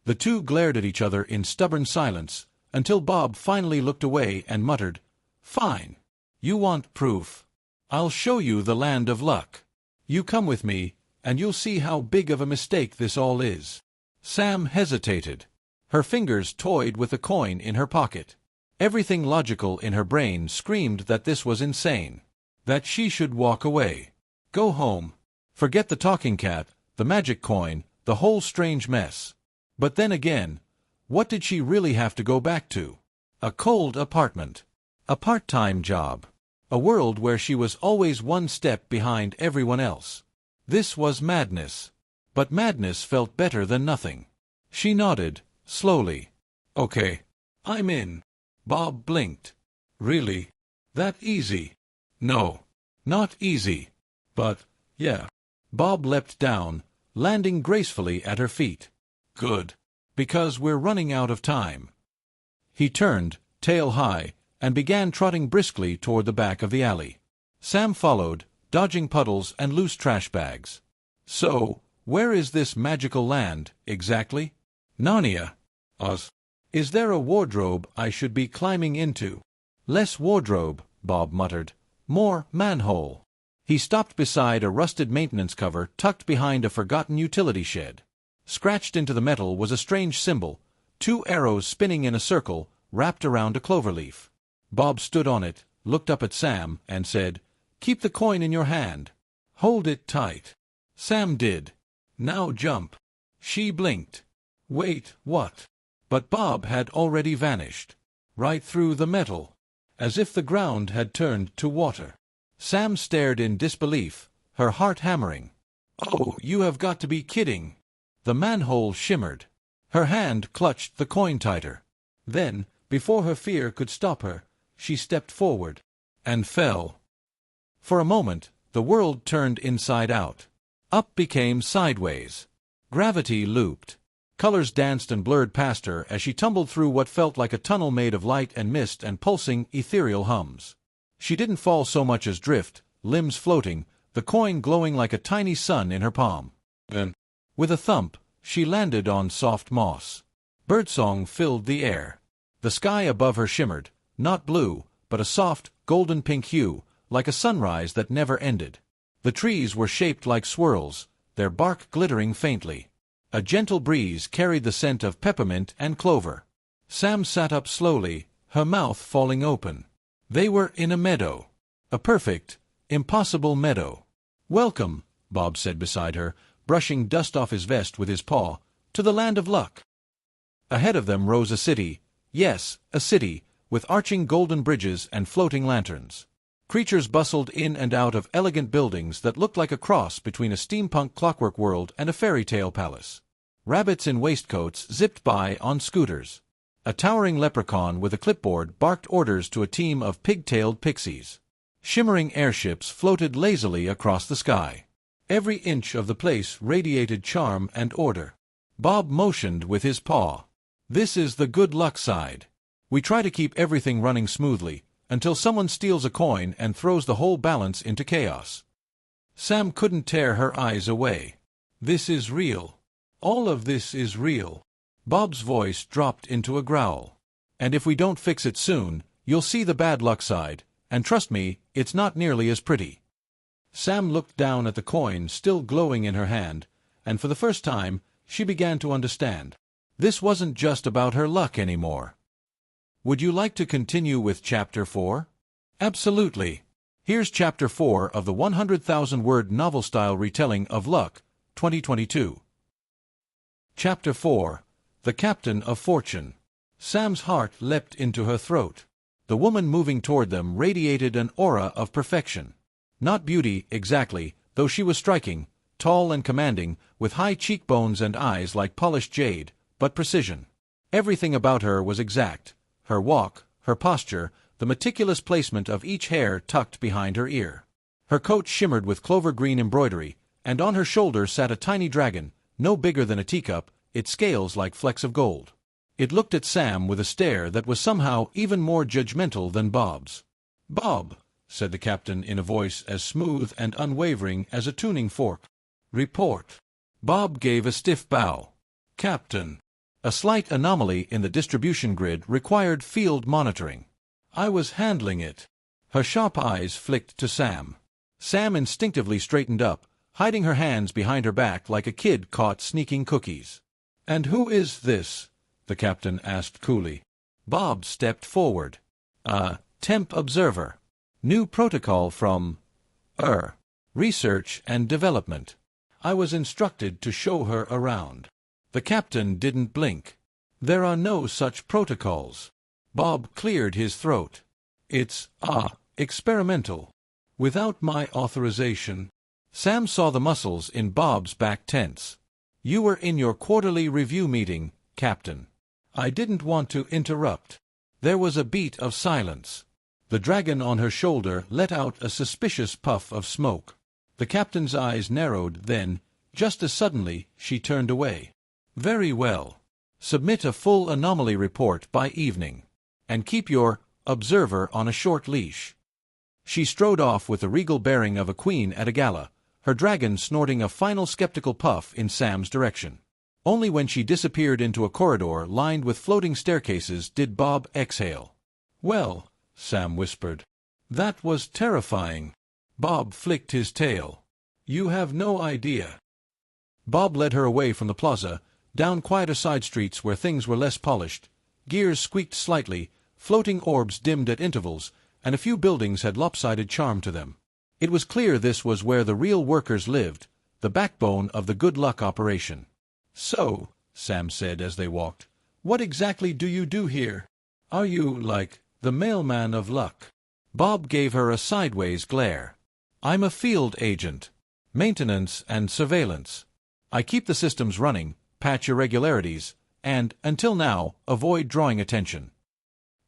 The two glared at each other in stubborn silence, until Bob finally looked away and muttered, Fine. You want proof. I'll show you the land of luck. You come with me, and you'll see how big of a mistake this all is. Sam hesitated. Her fingers toyed with the coin in her pocket. Everything logical in her brain screamed that this was insane. That she should walk away. Go home. Forget the talking cat, the magic coin, the whole strange mess. But then again, what did she really have to go back to? A cold apartment. A part-time job. A world where she was always one step behind everyone else. This was madness. But madness felt better than nothing. She nodded, slowly. Okay. I'm in. Bob blinked. Really? That easy? No. Not easy. But, yeah. Bob leapt down, landing gracefully at her feet. Good. Because we're running out of time. He turned, tail high, and began trotting briskly toward the back of the alley. Sam followed, dodging puddles and loose trash bags. So, where is this magical land, exactly? Narnia. Oz. Is there a wardrobe I should be climbing into? Less wardrobe, Bob muttered. More manhole. He stopped beside a rusted maintenance cover tucked behind a forgotten utility shed. Scratched into the metal was a strange symbol, 2 arrows spinning in a circle, wrapped around a clover leaf. Bob stood on it, looked up at Sam, and said, "Keep the coin in your hand. Hold it tight." Sam did. "Now jump." She blinked. Wait, what? But Bob had already vanished. Right through the metal. As if the ground had turned to water. Sam stared in disbelief, her heart hammering. "Oh, you have got to be kidding." The manhole shimmered. Her hand clutched the coin tighter. Then, before her fear could stop her, she stepped forward. And fell. For a moment, the world turned inside out. Up became sideways. Gravity looped. Colors danced and blurred past her as she tumbled through what felt like a tunnel made of light and mist and pulsing, ethereal hums. She didn't fall so much as drift, limbs floating, the coin glowing like a tiny sun in her palm. Then, with a thump, she landed on soft moss. Birdsong filled the air. The sky above her shimmered, not blue, but a soft, golden-pink hue, like a sunrise that never ended. The trees were shaped like swirls, their bark glittering faintly. A gentle breeze carried the scent of peppermint and clover. Sam sat up slowly, her mouth falling open. They were in a meadow. A perfect, impossible meadow. "Welcome," Bob said beside her, brushing dust off his vest with his paw, "to the land of luck." Ahead of them rose a city. Yes, a city, with arching golden bridges and floating lanterns. Creatures bustled in and out of elegant buildings that looked like a cross between a steampunk clockwork world and a fairy tale palace. Rabbits in waistcoats zipped by on scooters. A towering leprechaun with a clipboard barked orders to a team of pig-tailed pixies. Shimmering airships floated lazily across the sky. Every inch of the place radiated charm and order. Bob motioned with his paw. "This is the good luck side. We try to keep everything running smoothly, until someone steals a coin and throws the whole balance into chaos." Sam couldn't tear her eyes away. "This is real. All of this is real." Bob's voice dropped into a growl. "And if we don't fix it soon, you'll see the bad luck side, and trust me, it's not nearly as pretty." Sam looked down at the coin still glowing in her hand, and for the first time, she began to understand. This wasn't just about her luck anymore. Would you like to continue with Chapter 4? Absolutely. Here's Chapter 4 of the 100,000-word novel-style retelling of Luck, 2022. Chapter 4. The Captain of Fortune. Sam's heart leapt into her throat. The woman moving toward them radiated an aura of perfection. Not beauty, exactly, though she was striking, tall and commanding, with high cheekbones and eyes like polished jade, but precision. Everything about her was exact. Her walk, her posture, the meticulous placement of each hair tucked behind her ear. Her coat shimmered with clover-green embroidery, and on her shoulder sat a tiny dragon, no bigger than a teacup, its scales like flecks of gold. It looked at Sam with a stare that was somehow even more judgmental than Bob's. "Bob," said the captain in a voice as smooth and unwavering as a tuning fork. "Report." Bob gave a stiff bow. "Captain." A slight anomaly in the distribution grid required field monitoring. "I was handling it." Her sharp eyes flicked to Sam. Sam instinctively straightened up, hiding her hands behind her back like a kid caught sneaking cookies. "And who is this?" the captain asked coolly. Bob stepped forward. Temp observer. New protocol from, Research and Development. I was instructed to show her around." The captain didn't blink. "There are no such protocols." Bob cleared his throat. "It's, experimental. Without my authorization." Sam saw the muscles in Bob's back tense. "You were in your quarterly review meeting, Captain. I didn't want to interrupt." There was a beat of silence. The dragon on her shoulder let out a suspicious puff of smoke. The captain's eyes narrowed then, just as suddenly, she turned away. "Very well. Submit a full anomaly report by evening. And keep your observer on a short leash." She strode off with the regal bearing of a queen at a gala, her dragon snorting a final skeptical puff in Sam's direction. Only when she disappeared into a corridor lined with floating staircases did Bob exhale. "Well," Sam whispered, "that was terrifying." Bob flicked his tail. "You have no idea." Bob led her away from the plaza, down quieter side streets where things were less polished. Gears squeaked slightly, floating orbs dimmed at intervals, and a few buildings had lopsided charm to them. It was clear this was where the real workers lived, the backbone of the Good Luck operation. "So," Sam said as they walked, "what exactly do you do here? Are you, like, the mailman of luck?" Bob gave her a sideways glare. "I'm a field agent. Maintenance and surveillance. I keep the systems running, patch irregularities, and, until now, avoid drawing attention."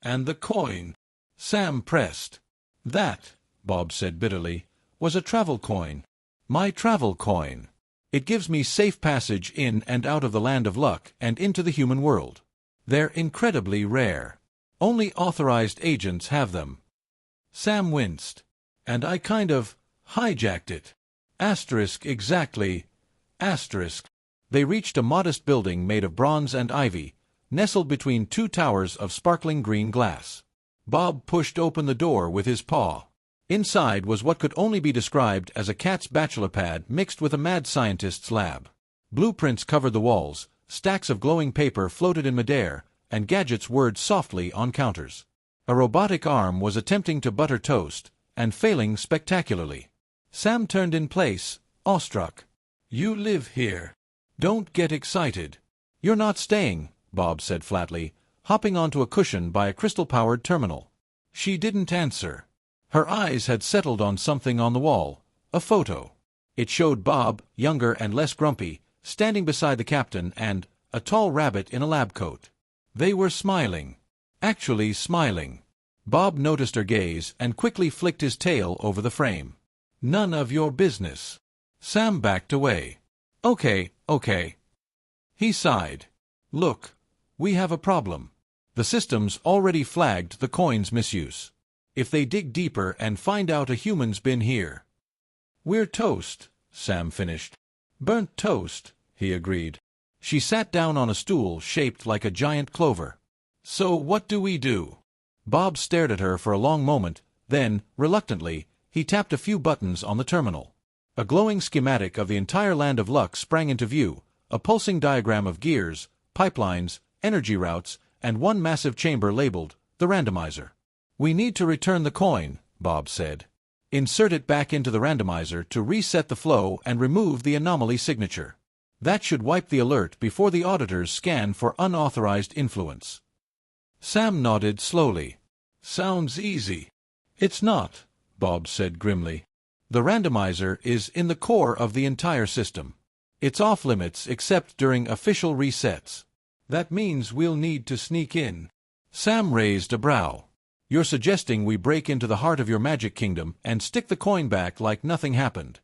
"And the coin?" Sam pressed. "That," Bob said bitterly, "was a travel coin. My travel coin. It gives me safe passage in and out of the land of luck and into the human world. They're incredibly rare. Only authorized agents have them." Sam winced. "And I kind of hijacked it. Asterisk exactly. Asterisk." They reached a modest building made of bronze and ivy, nestled between two towers of sparkling green glass. Bob pushed open the door with his paw. Inside was what could only be described as a cat's bachelor pad mixed with a mad scientist's lab. Blueprints covered the walls, stacks of glowing paper floated in midair, and gadgets whirred softly on counters. A robotic arm was attempting to butter toast, and failing spectacularly. Sam turned in place, awestruck. "You live here. Don't get excited." "You're not staying," Bob said flatly, hopping onto a cushion by a crystal-powered terminal. She didn't answer. Her eyes had settled on something on the wall, a photo. It showed Bob, younger and less grumpy, standing beside the captain and a tall rabbit in a lab coat. They were smiling. Actually smiling. Bob noticed her gaze and quickly flicked his tail over the frame. "None of your business." Sam backed away. Okay. He sighed. "Look, we have a problem. The system's already flagged the coin's misuse. If they dig deeper and find out a human's been here..." "We're toast," Sam finished. "Burnt toast," he agreed. She sat down on a stool shaped like a giant clover. "So what do we do?" Bob stared at her for a long moment, then, reluctantly, he tapped a few buttons on the terminal. A glowing schematic of the entire land of luck sprang into view, a pulsing diagram of gears, pipelines, energy routes, and one massive chamber labeled the randomizer. "We need to return the coin," Bob said. "Insert it back into the randomizer to reset the flow and remove the anomaly signature. That should wipe the alert before the auditors scan for unauthorized influence." Sam nodded slowly. "Sounds easy." "It's not," Bob said grimly. "The randomizer is in the core of the entire system. It's off-limits except during official resets. That means we'll need to sneak in." Sam raised a brow. "You're suggesting we break into the heart of your magic kingdom and stick the coin back like nothing happened?"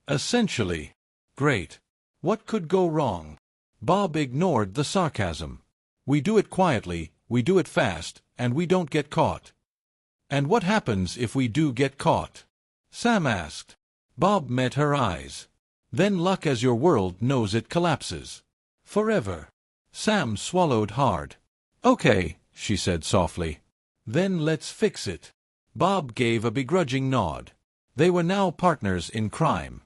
"Essentially." "Great. What could go wrong?" Bob ignored the sarcasm. "We do it quietly, we do it fast, and we don't get caught." "And what happens if we do get caught?" Sam asked. Bob met her eyes. "Then luck as your world knows it collapses. Forever." Sam swallowed hard. "Okay," she said softly. "Then let's fix it." Bob gave a begrudging nod. They were now partners in crime.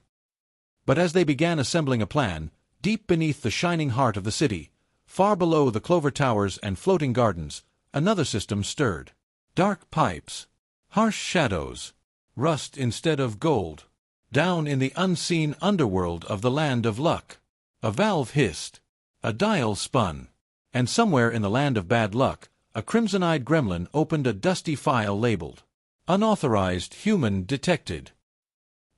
But as they began assembling a plan, Deep beneath the shining heart of the city, far below the clover towers and floating gardens, another system stirred. Dark pipes, harsh shadows, rust instead of gold. Down in the unseen underworld of the land of luck, a valve hissed, a dial spun, and somewhere in the land of bad luck, a crimson-eyed gremlin opened a dusty file labeled, "Unauthorized Human Detected."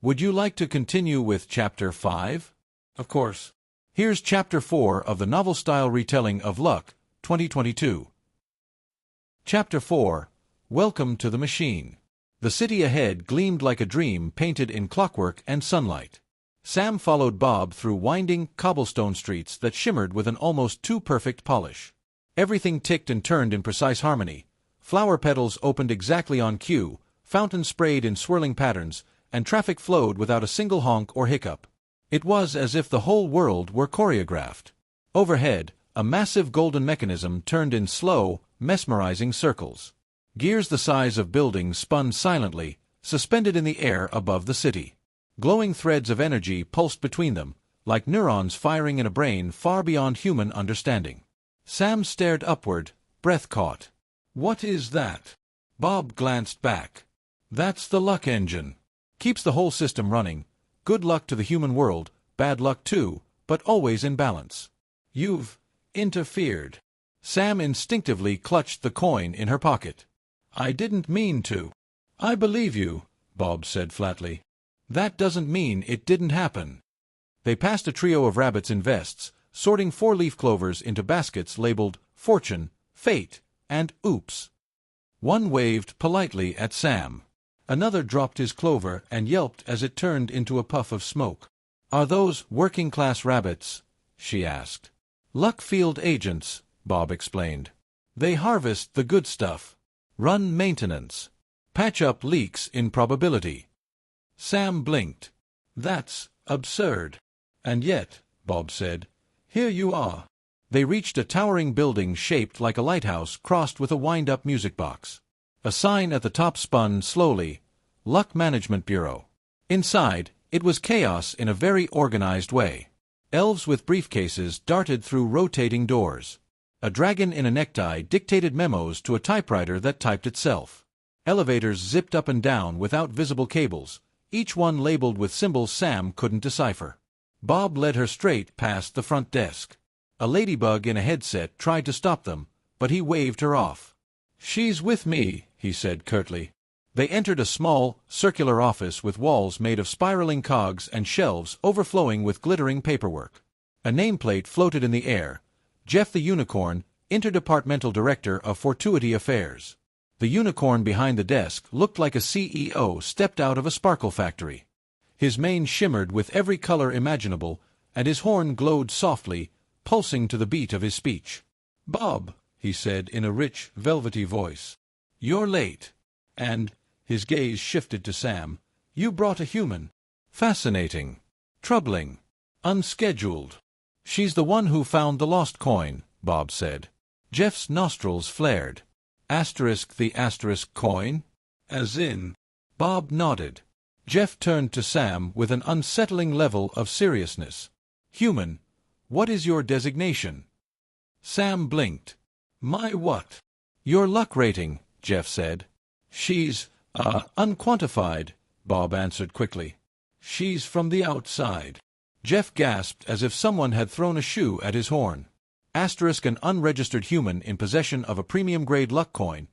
Would you like to continue with Chapter 5? Of course. Here's Chapter 4 of the novel-style retelling of Luck, 2022. Chapter 4, Welcome to the Machine. The city ahead gleamed like a dream painted in clockwork and sunlight. Sam followed Bob through winding, cobblestone streets that shimmered with an almost too-perfect polish. Everything ticked and turned in precise harmony. Flower petals opened exactly on cue, fountains sprayed in swirling patterns, and traffic flowed without a single honk or hiccup. It was as if the whole world were choreographed. Overhead, a massive golden mechanism turned in slow, mesmerizing circles. Gears the size of buildings spun silently, suspended in the air above the city. Glowing threads of energy pulsed between them, like neurons firing in a brain far beyond human understanding. Sam stared upward, breath caught. "What is that?" Bob glanced back. "That's the luck engine. Keeps the whole system running. Good luck to the human world, bad luck too, but always in balance." "You've interfered." Sam instinctively clutched the coin in her pocket. "I didn't mean to." "I believe you," Bob said flatly. "That doesn't mean it didn't happen." They passed a trio of rabbits in vests, sorting four-leaf clovers into baskets labeled Fortune, Fate, and Oops. One waved politely at Sam. Another dropped his clover and yelped as it turned into a puff of smoke. "Are those working-class rabbits?" she asked. "Luck field agents," Bob explained. "They harvest the good stuff. Run maintenance. Patch up leaks in probability." Sam blinked. "That's absurd." "And yet," Bob said, "here you are." They reached a towering building shaped like a lighthouse crossed with a wind-up music box. A sign at the top spun slowly, "Luck Management Bureau." Inside, it was chaos in a very organized way. Elves with briefcases darted through rotating doors. A dragon in a necktie dictated memos to a typewriter that typed itself. Elevators zipped up and down without visible cables, each one labeled with symbols Sam couldn't decipher. Bob led her straight past the front desk. A ladybug in a headset tried to stop them, but he waved her off. "She's with me," he said curtly. They entered a small, circular office with walls made of spiraling cogs and shelves overflowing with glittering paperwork. A nameplate floated in the air. Jeff the Unicorn, Interdepartmental Director of Fortuity Affairs. The unicorn behind the desk looked like a CEO stepped out of a sparkle factory. His mane shimmered with every color imaginable, and his horn glowed softly, pulsing to the beat of his speech. "Bob," he said in a rich, velvety voice, "you're late." And, his gaze shifted to Sam, "You brought a human. Fascinating. Troubling. Unscheduled." "She's the one who found the lost coin," Bob said. Jeff's nostrils flared. The coin? As in?" Bob nodded. Jeff turned to Sam with an unsettling level of seriousness. "Human, what is your designation?" Sam blinked. "My what?" "Your luck rating," Jeff said. "She's, unquantified," Bob answered quickly. "She's from the outside." Jeff gasped as if someone had thrown a shoe at his horn. An unregistered human in possession of a premium-grade luck coin.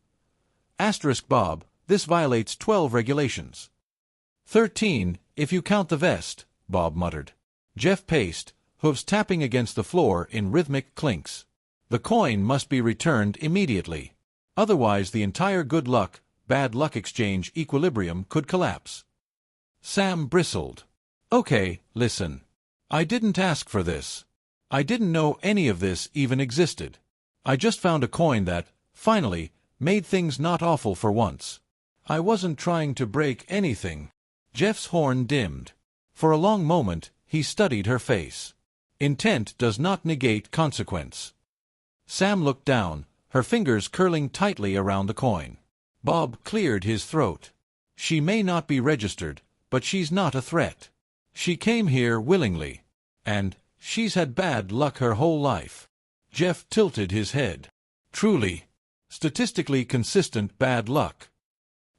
Bob, this violates 12 regulations. 13, if you count the vest, Bob muttered. Jeff paced, hooves tapping against the floor in rhythmic clinks. The coin must be returned immediately. Otherwise the entire good luck, bad luck exchange equilibrium could collapse. Sam bristled. "Okay, listen. I didn't ask for this. I didn't know any of this even existed. I just found a coin that, finally, made things not awful for once. I wasn't trying to break anything." Jeff's horn dimmed. For a long moment, he studied her face. Intent does not negate consequence. Sam looked down, her fingers curling tightly around the coin. Bob cleared his throat. "She may not be registered, but she's not a threat. She came here willingly. And She's had bad luck her whole life. Jeff tilted his head. Truly, statistically consistent bad luck.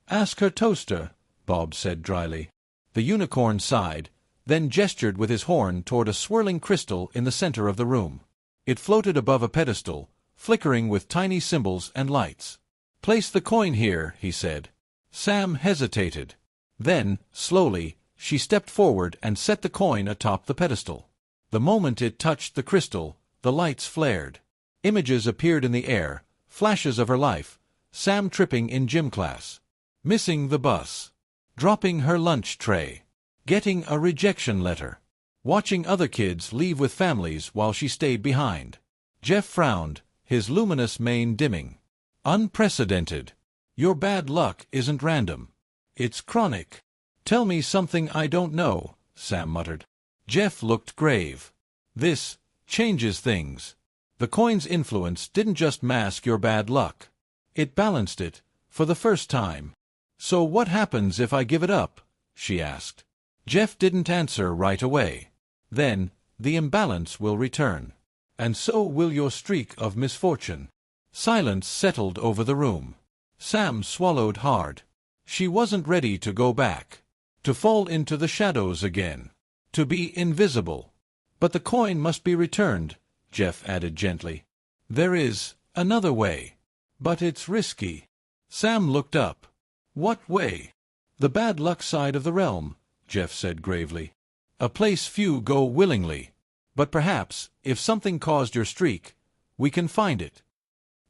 Ask her toaster, Bob said dryly. The unicorn sighed, then gestured with his horn toward a swirling crystal in the center of the room. It floated above a pedestal, flickering with tiny symbols and lights. Place the coin here, he said. Sam hesitated. Then, slowly, she stepped forward and set the coin atop the pedestal. The moment it touched the crystal, the lights flared. Images appeared in the air, flashes of her life, Sam tripping in gym class, missing the bus, dropping her lunch tray, getting a rejection letter, watching other kids leave with families while she stayed behind. Jeff frowned, his luminous mane dimming. Unprecedented. Your bad luck isn't random. It's chronic. Tell me something I don't know, Sam muttered. Jeff looked grave. This changes things. The coin's influence didn't just mask your bad luck. It balanced it, for the first time. So what happens if I give it up? She asked. Jeff didn't answer right away. Then, the imbalance will return. And so will your streak of misfortune. Silence settled over the room. Sam swallowed hard. She wasn't ready to go back. To fall into the shadows again. To be invisible. But the coin must be returned, Jeff added gently. There is another way. But it's risky. Sam looked up. What way? The bad luck side of the realm, Jeff said gravely. A place few go willingly. But perhaps, if something caused your streak, we can find it.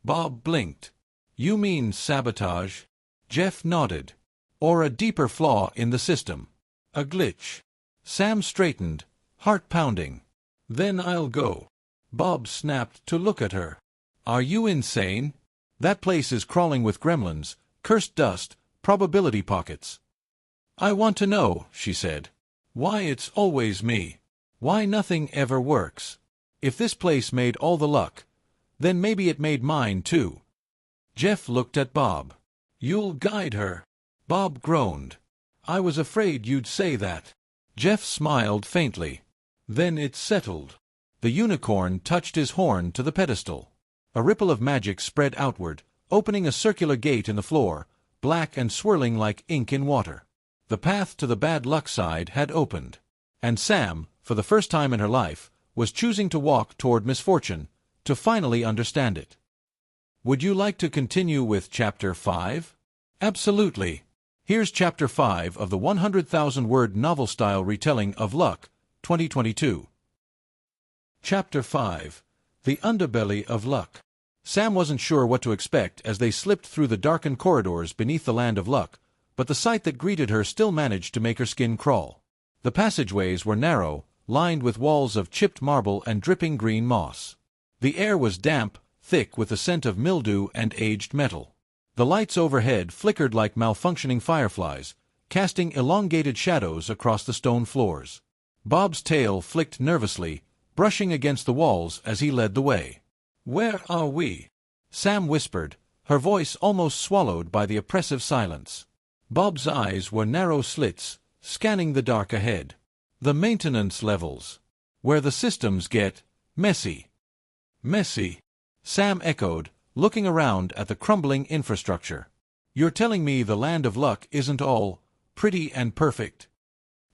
Bob blinked. You mean sabotage? Jeff nodded. Or a deeper flaw in the system. A glitch. Sam straightened, heart pounding. Then I'll go. Bob snapped to look at her. Are you insane? That place is crawling with gremlins, cursed dust, probability pockets. I want to know, she said. Why it's always me. Why nothing ever works. If this place made all the luck, then maybe it made mine too. Jeff looked at Bob. You'll guide her. Bob groaned. I was afraid you'd say that. Jeff smiled faintly. Then it settled. The unicorn touched his horn to the pedestal. A ripple of magic spread outward, opening a circular gate in the floor, black and swirling like ink in water. The path to the bad luck side had opened. And Sam, for the first time in her life, was choosing to walk toward misfortune, to finally understand it. Would you like to continue with Chapter 5? Absolutely. Here's Chapter 5 of the 100,000-word novel-style retelling of Luck, 2022. Chapter 5. The Underbelly of Luck. Sam wasn't sure what to expect as they slipped through the darkened corridors beneath the Land of Luck, but the sight that greeted her still managed to make her skin crawl. The passageways were narrow, lined with walls of chipped marble and dripping green moss. The air was damp, thick with the scent of mildew and aged metal. The lights overhead flickered like malfunctioning fireflies, casting elongated shadows across the stone floors. Bob's tail flicked nervously, brushing against the walls as he led the way. Where are we? Sam whispered, her voice almost swallowed by the oppressive silence. Bob's eyes were narrow slits, scanning the dark ahead. The maintenance levels. Where the systems get messy. Messy, Sam echoed, looking around at the crumbling infrastructure. You're telling me the Land of Luck isn't all pretty and perfect?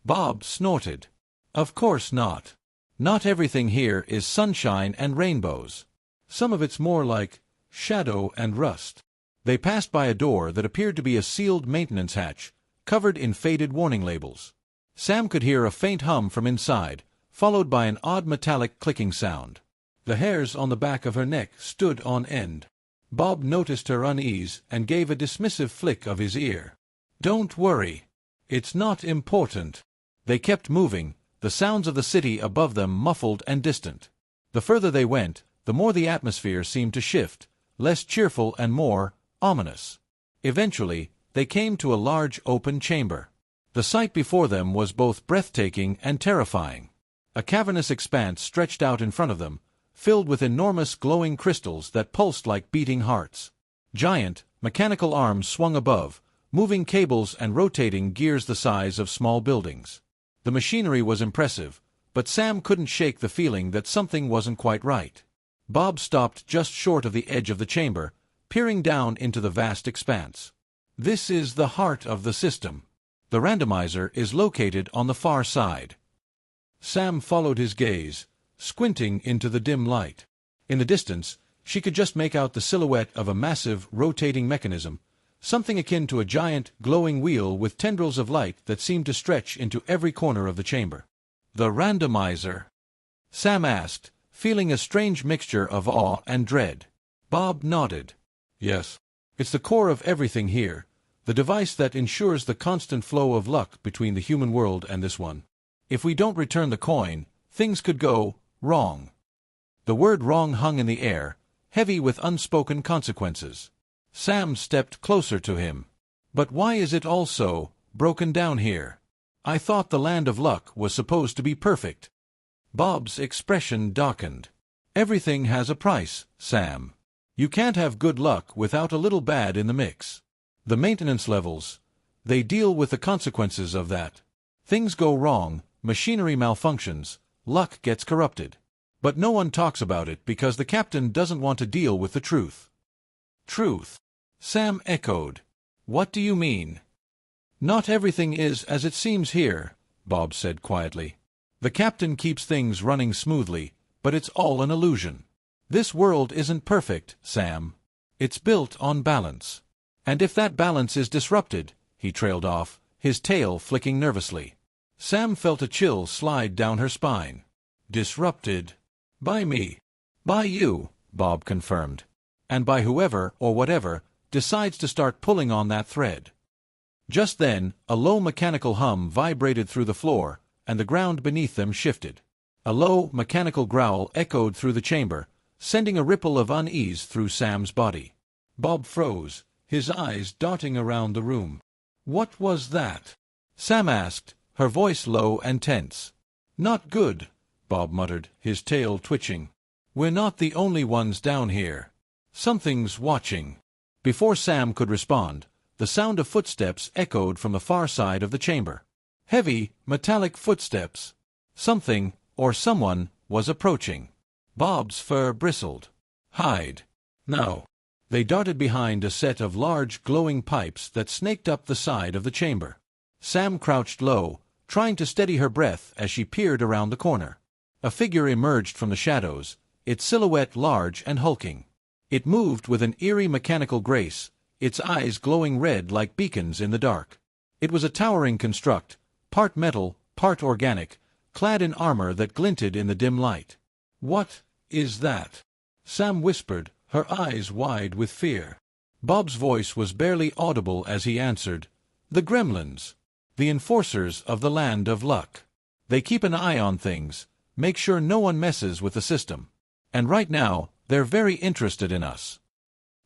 Bob snorted. Of course not. Not everything here is sunshine and rainbows. Some of it's more like shadow and rust. They passed by a door that appeared to be a sealed maintenance hatch, covered in faded warning labels. Sam could hear a faint hum from inside, followed by an odd metallic clicking sound. The hairs on the back of her neck stood on end. Bob noticed her unease and gave a dismissive flick of his ear. Don't worry. It's not important. They kept moving, the sounds of the city above them muffled and distant. The further they went, the more the atmosphere seemed to shift, less cheerful and more ominous. Eventually, they came to a large open chamber. The sight before them was both breathtaking and terrifying. A cavernous expanse stretched out in front of them, filled with enormous glowing crystals that pulsed like beating hearts. Giant, mechanical arms swung above, moving cables and rotating gears the size of small buildings. The machinery was impressive, but Sam couldn't shake the feeling that something wasn't quite right. Bob stopped just short of the edge of the chamber, peering down into the vast expanse. This is the heart of the system. The randomizer is located on the far side. Sam followed his gaze, squinting into the dim light. In the distance, she could just make out the silhouette of a massive, rotating mechanism, something akin to a giant, glowing wheel with tendrils of light that seemed to stretch into every corner of the chamber. "The randomizer?" Sam asked, feeling a strange mixture of awe and dread. Bob nodded. "Yes. It's the core of everything here, the device that ensures the constant flow of luck between the human world and this one. If we don't return the coin, things could go wrong." The word wrong hung in the air, heavy with unspoken consequences. Sam stepped closer to him. "But why is it all so broken down here? I thought the land of luck was supposed to be perfect." Bob's expression darkened. "Everything has a price, Sam. You can't have good luck without a little bad in the mix. The maintenance levels, they deal with the consequences of that. Things go wrong, machinery malfunctions, luck gets corrupted. But no one talks about it because the captain doesn't want to deal with the truth." "Truth?" Sam echoed. "What do you mean?" "Not everything is as it seems here," Bob said quietly. "The captain keeps things running smoothly, but it's all an illusion. This world isn't perfect, Sam. It's built on balance. And if that balance is disrupted," he trailed off, his tail flicking nervously. Sam felt a chill slide down her spine. "Disrupted? By me?" "By you," Bob confirmed. "And by whoever, or whatever, decides to start pulling on that thread." Just then, a low mechanical hum vibrated through the floor, and the ground beneath them shifted. A low, mechanical growl echoed through the chamber, sending a ripple of unease through Sam's body. Bob froze, his eyes darting around the room. "What was that?" Sam asked, her voice low and tense. "Not good," Bob muttered, his tail twitching. "We're not the only ones down here. Something's watching." Before Sam could respond, the sound of footsteps echoed from the far side of the chamber. Heavy, metallic footsteps. Something, or someone, was approaching. Bob's fur bristled. "Hide. Now." They darted behind a set of large, glowing pipes that snaked up the side of the chamber. Sam crouched low, trying to steady her breath as she peered around the corner. A figure emerged from the shadows, its silhouette large and hulking. It moved with an eerie mechanical grace, its eyes glowing red like beacons in the dark. It was a towering construct, part metal, part organic, clad in armor that glinted in the dim light. "What is that?" Sam whispered, her eyes wide with fear. Bob's voice was barely audible as he answered, "The Gremlins, the enforcers of the Land of Luck. They keep an eye on things, make sure no one messes with the system. And right now, they're very interested in us."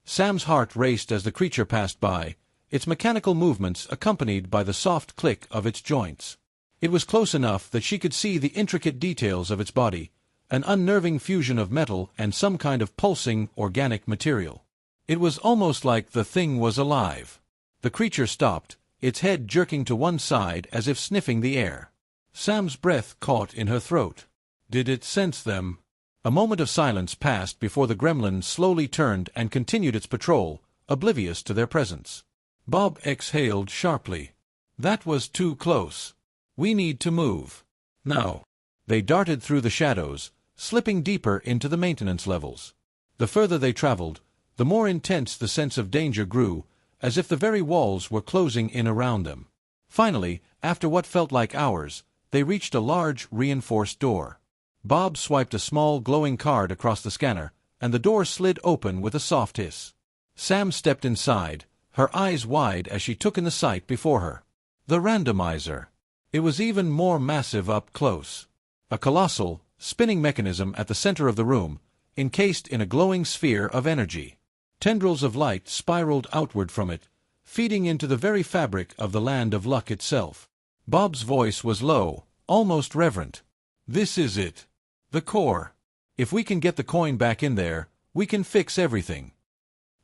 Sam's heart raced as the creature passed by, its mechanical movements accompanied by the soft click of its joints. It was close enough that she could see the intricate details of its body, an unnerving fusion of metal and some kind of pulsing, organic material. It was almost like the thing was alive. The creature stopped, its head jerking to one side as if sniffing the air. Sam's breath caught in her throat. Did it sense them? A moment of silence passed before the gremlin slowly turned and continued its patrol, oblivious to their presence. Bob exhaled sharply. "That was too close. We need to move. Now." They darted through the shadows, slipping deeper into the maintenance levels. The further they traveled, the more intense the sense of danger grew, as if the very walls were closing in around them. Finally, after what felt like hours, they reached a large, reinforced door. Bob swiped a small, glowing card across the scanner, and the door slid open with a soft hiss. Sam stepped inside, her eyes wide as she took in the sight before her. The randomizer. It was even more massive up close. A colossal, spinning mechanism at the center of the room, encased in a glowing sphere of energy. Tendrils of light spiraled outward from it, feeding into the very fabric of the Land of Luck itself. Bob's voice was low, almost reverent. "This is it. The core. If we can get the coin back in there, we can fix everything."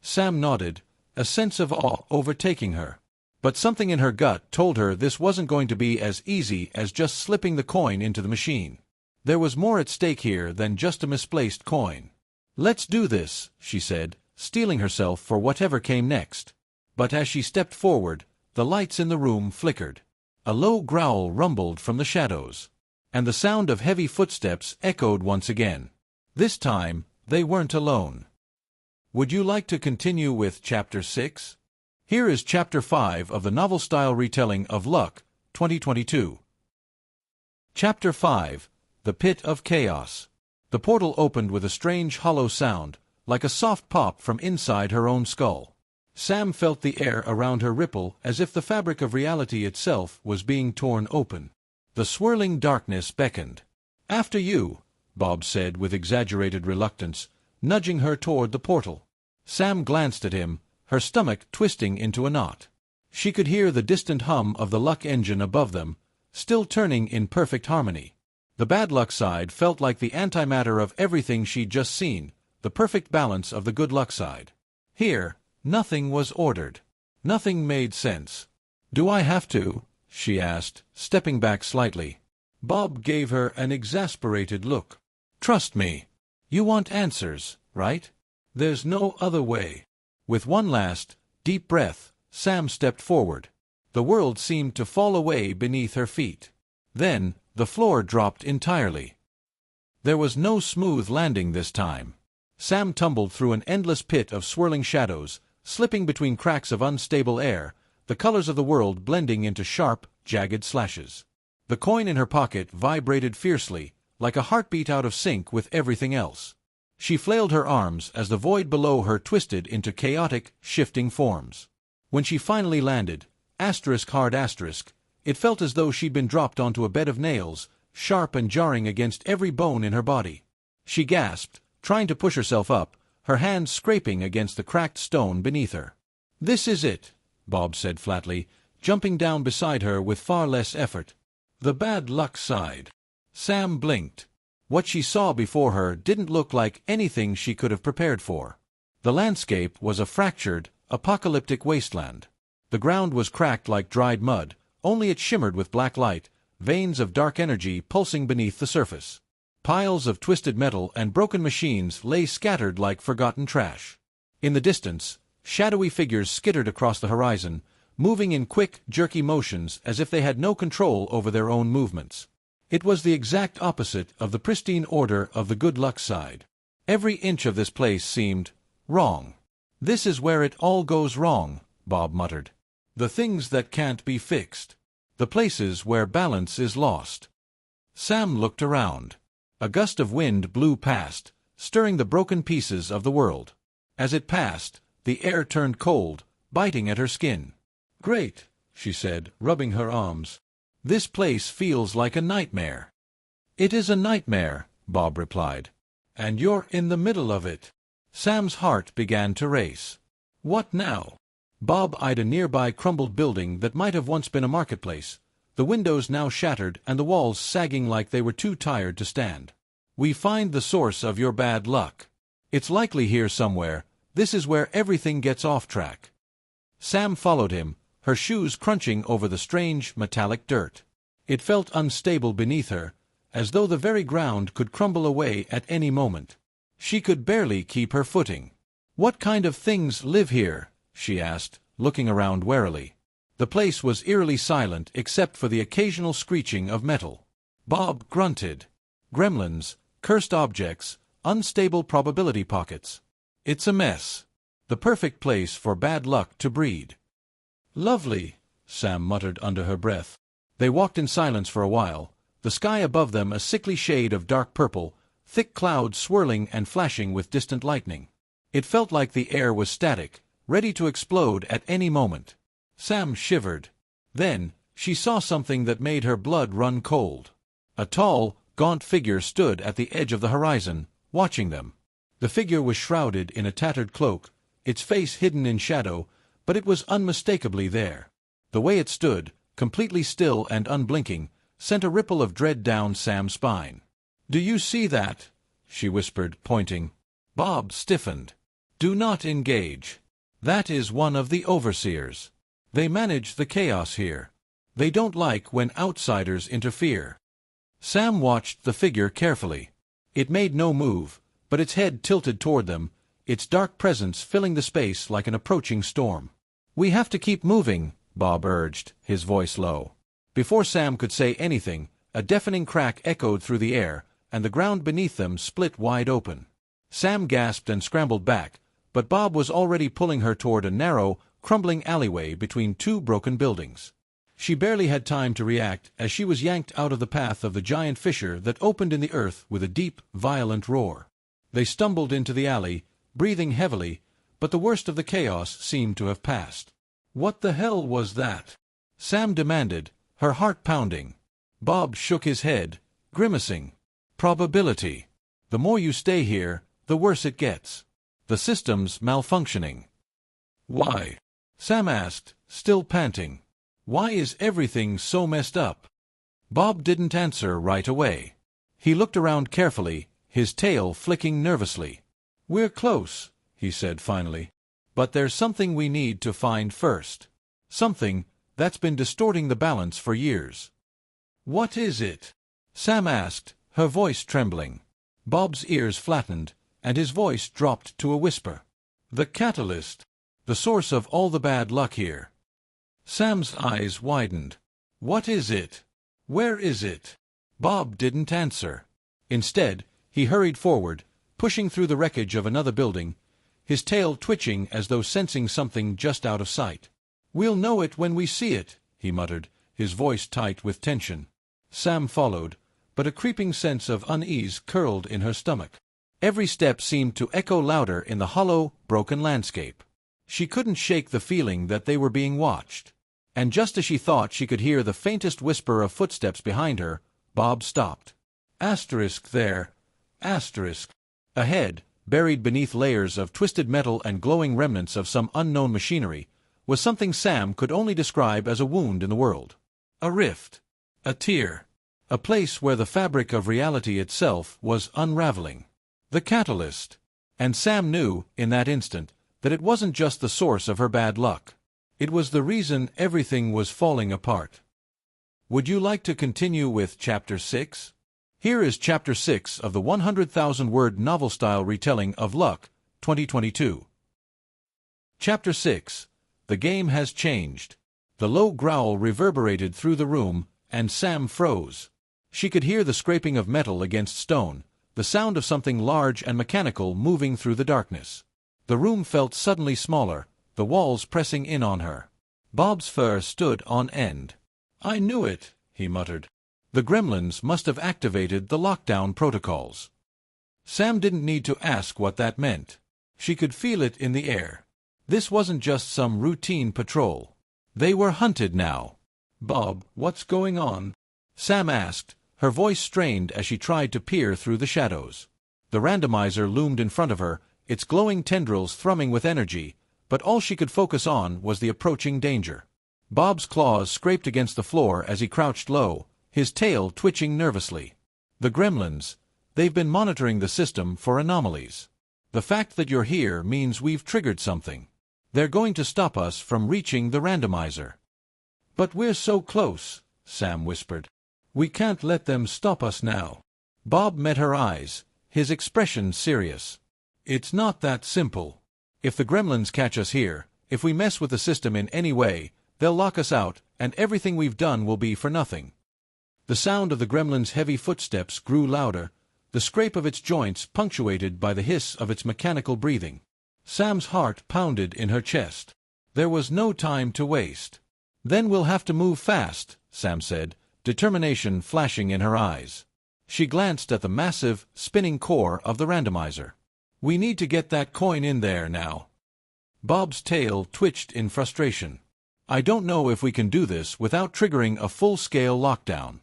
Sam nodded, a sense of awe overtaking her. But something in her gut told her this wasn't going to be as easy as just slipping the coin into the machine. There was more at stake here than just a misplaced coin. "Let's do this," she said, steeling herself for whatever came next. But as she stepped forward, the lights in the room flickered. A low growl rumbled from the shadows, and the sound of heavy footsteps echoed once again. This time, they weren't alone. Would you like to continue with Chapter 6? Here is Chapter 5 of the novel-style retelling of Luck, 2022. Chapter 5, The Pit of Chaos. The portal opened with a strange hollow sound, like a soft pop from inside her own skull. Sam felt the air around her ripple as if the fabric of reality itself was being torn open. The swirling darkness beckoned. "After you," Bob said with exaggerated reluctance, nudging her toward the portal. Sam glanced at him, her stomach twisting into a knot. She could hear the distant hum of the luck engine above them, still turning in perfect harmony. The bad luck side felt like the antimatter of everything she'd just seen, the perfect balance of the good luck side. Here, nothing was ordered. Nothing made sense. "Do I have to?" she asked, stepping back slightly. Bob gave her an exasperated look. "Trust me. You want answers, right? There's no other way." With one last, deep breath, Sam stepped forward. The world seemed to fall away beneath her feet. Then, the floor dropped entirely. There was no smooth landing this time. Sam tumbled through an endless pit of swirling shadows, slipping between cracks of unstable air, the colors of the world blending into sharp, jagged slashes. The coin in her pocket vibrated fiercely, like a heartbeat out of sync with everything else. She flailed her arms as the void below her twisted into chaotic, shifting forms. When she finally landed, hard asterisk, it felt as though she'd been dropped onto a bed of nails, sharp and jarring against every bone in her body. She gasped, trying to push herself up, her hands scraping against the cracked stone beneath her. "This is it," Bob said flatly, jumping down beside her with far less effort. "The bad luck side." Sam blinked. What she saw before her didn't look like anything she could have prepared for. The landscape was a fractured, apocalyptic wasteland. The ground was cracked like dried mud, only it shimmered with black light, veins of dark energy pulsing beneath the surface. Piles of twisted metal and broken machines lay scattered like forgotten trash. In the distance, shadowy figures skittered across the horizon, moving in quick, jerky motions as if they had no control over their own movements. It was the exact opposite of the pristine order of the good luck side. Every inch of this place seemed wrong. "This is where it all goes wrong," Bob muttered. "The things that can't be fixed. The places where balance is lost." Sam looked around. A gust of wind blew past, stirring the broken pieces of the world. As it passed, the air turned cold, biting at her skin. "Great," she said, rubbing her arms. "This place feels like a nightmare." "It is a nightmare," Bob replied. "And you're in the middle of it." Sam's heart began to race. What now? Bob eyed a nearby crumbled building that might have once been a marketplace, the windows now shattered and the walls sagging like they were too tired to stand. "We find the source of your bad luck. It's likely here somewhere. This is where everything gets off track." Sam followed him, her shoes crunching over the strange, metallic dirt. It felt unstable beneath her, as though the very ground could crumble away at any moment. She could barely keep her footing. "What kind of things live here?" she asked, looking around warily. The place was eerily silent except for the occasional screeching of metal. Bob grunted. "Gremlins, cursed objects, unstable probability pockets. It's a mess. The perfect place for bad luck to breed." "Lovely," Sam muttered under her breath. They walked in silence for a while, the sky above them a sickly shade of dark purple, thick clouds swirling and flashing with distant lightning. It felt like the air was static, ready to explode at any moment. Sam shivered. Then, she saw something that made her blood run cold. A tall, gaunt figure stood at the edge of the horizon, watching them. The figure was shrouded in a tattered cloak, its face hidden in shadow, but it was unmistakably there. The way it stood, completely still and unblinking, sent a ripple of dread down Sam's spine. "Do you see that?" she whispered, pointing. Bob stiffened. "Do not engage. That is one of the overseers. They manage the chaos here. They don't like when outsiders interfere." Sam watched the figure carefully. It made no move, but its head tilted toward them, its dark presence filling the space like an approaching storm. "We have to keep moving," Bob urged, his voice low. Before Sam could say anything, a deafening crack echoed through the air, and the ground beneath them split wide open. Sam gasped and scrambled back, but Bob was already pulling her toward a narrow, crumbling alleyway between two broken buildings. She barely had time to react as she was yanked out of the path of the giant fissure that opened in the earth with a deep, violent roar. They stumbled into the alley, breathing heavily, but the worst of the chaos seemed to have passed. "What the hell was that?" Sam demanded, her heart pounding. Bob shook his head, grimacing. "Probability. The more you stay here, the worse it gets. The system's malfunctioning." "Why?" Sam asked, still panting. "Why is everything so messed up?" Bob didn't answer right away. He looked around carefully, his tail flicking nervously. "We're close," he said finally. "But there's something we need to find first. Something that's been distorting the balance for years." "What is it?" Sam asked, her voice trembling. Bob's ears flattened, and his voice dropped to a whisper. "The catalyst. The source of all the bad luck here." Sam's eyes widened. "What is it? Where is it?" Bob didn't answer. Instead, he hurried forward, pushing through the wreckage of another building, his tail twitching as though sensing something just out of sight. "We'll know it when we see it," he muttered, his voice tight with tension. Sam followed, but a creeping sense of unease curled in her stomach. Every step seemed to echo louder in the hollow, broken landscape. She couldn't shake the feeling that they were being watched. And just as she thought she could hear the faintest whisper of footsteps behind her, Bob stopped. Asterisk there. Asterisk. Ahead, buried beneath layers of twisted metal and glowing remnants of some unknown machinery, was something Sam could only describe as a wound in the world. A rift. A tear. A place where the fabric of reality itself was unraveling. The catalyst. And Sam knew, in that instant, that it wasn't just the source of her bad luck. It was the reason everything was falling apart. Would you like to continue with Chapter 6? Here is Chapter 6 of the 100,000-word novel-style retelling of Luck, 2022. Chapter 6. The game has changed. The low growl reverberated through the room, and Sam froze. She could hear the scraping of metal against stone, the sound of something large and mechanical moving through the darkness. The room felt suddenly smaller, the walls pressing in on her. Bob's fur stood on end. "I knew it," he muttered. The gremlins must have activated the lockdown protocols. Sam didn't need to ask what that meant. She could feel it in the air. This wasn't just some routine patrol. They were hunted now. "Bob, what's going on?" Sam asked, her voice strained as she tried to peer through the shadows. The randomizer loomed in front of her, its glowing tendrils thrumming with energy, but all she could focus on was the approaching danger. Bob's claws scraped against the floor as he crouched low, his tail twitching nervously. "The gremlins. They've been monitoring the system for anomalies. The fact that you're here means we've triggered something. They're going to stop us from reaching the randomizer." "But we're so close," Sam whispered. "We can't let them stop us now." Bob met her eyes, his expression serious. "It's not that simple. If the gremlins catch us here, if we mess with the system in any way, they'll lock us out, and everything we've done will be for nothing." The sound of the gremlin's heavy footsteps grew louder, the scrape of its joints punctuated by the hiss of its mechanical breathing. Sam's heart pounded in her chest. There was no time to waste. "Then we'll have to move fast," Sam said, determination flashing in her eyes. She glanced at the massive, spinning core of the randomizer. "We need to get that coin in there now." Bob's tail twitched in frustration. "I don't know if we can do this without triggering a full-scale lockdown."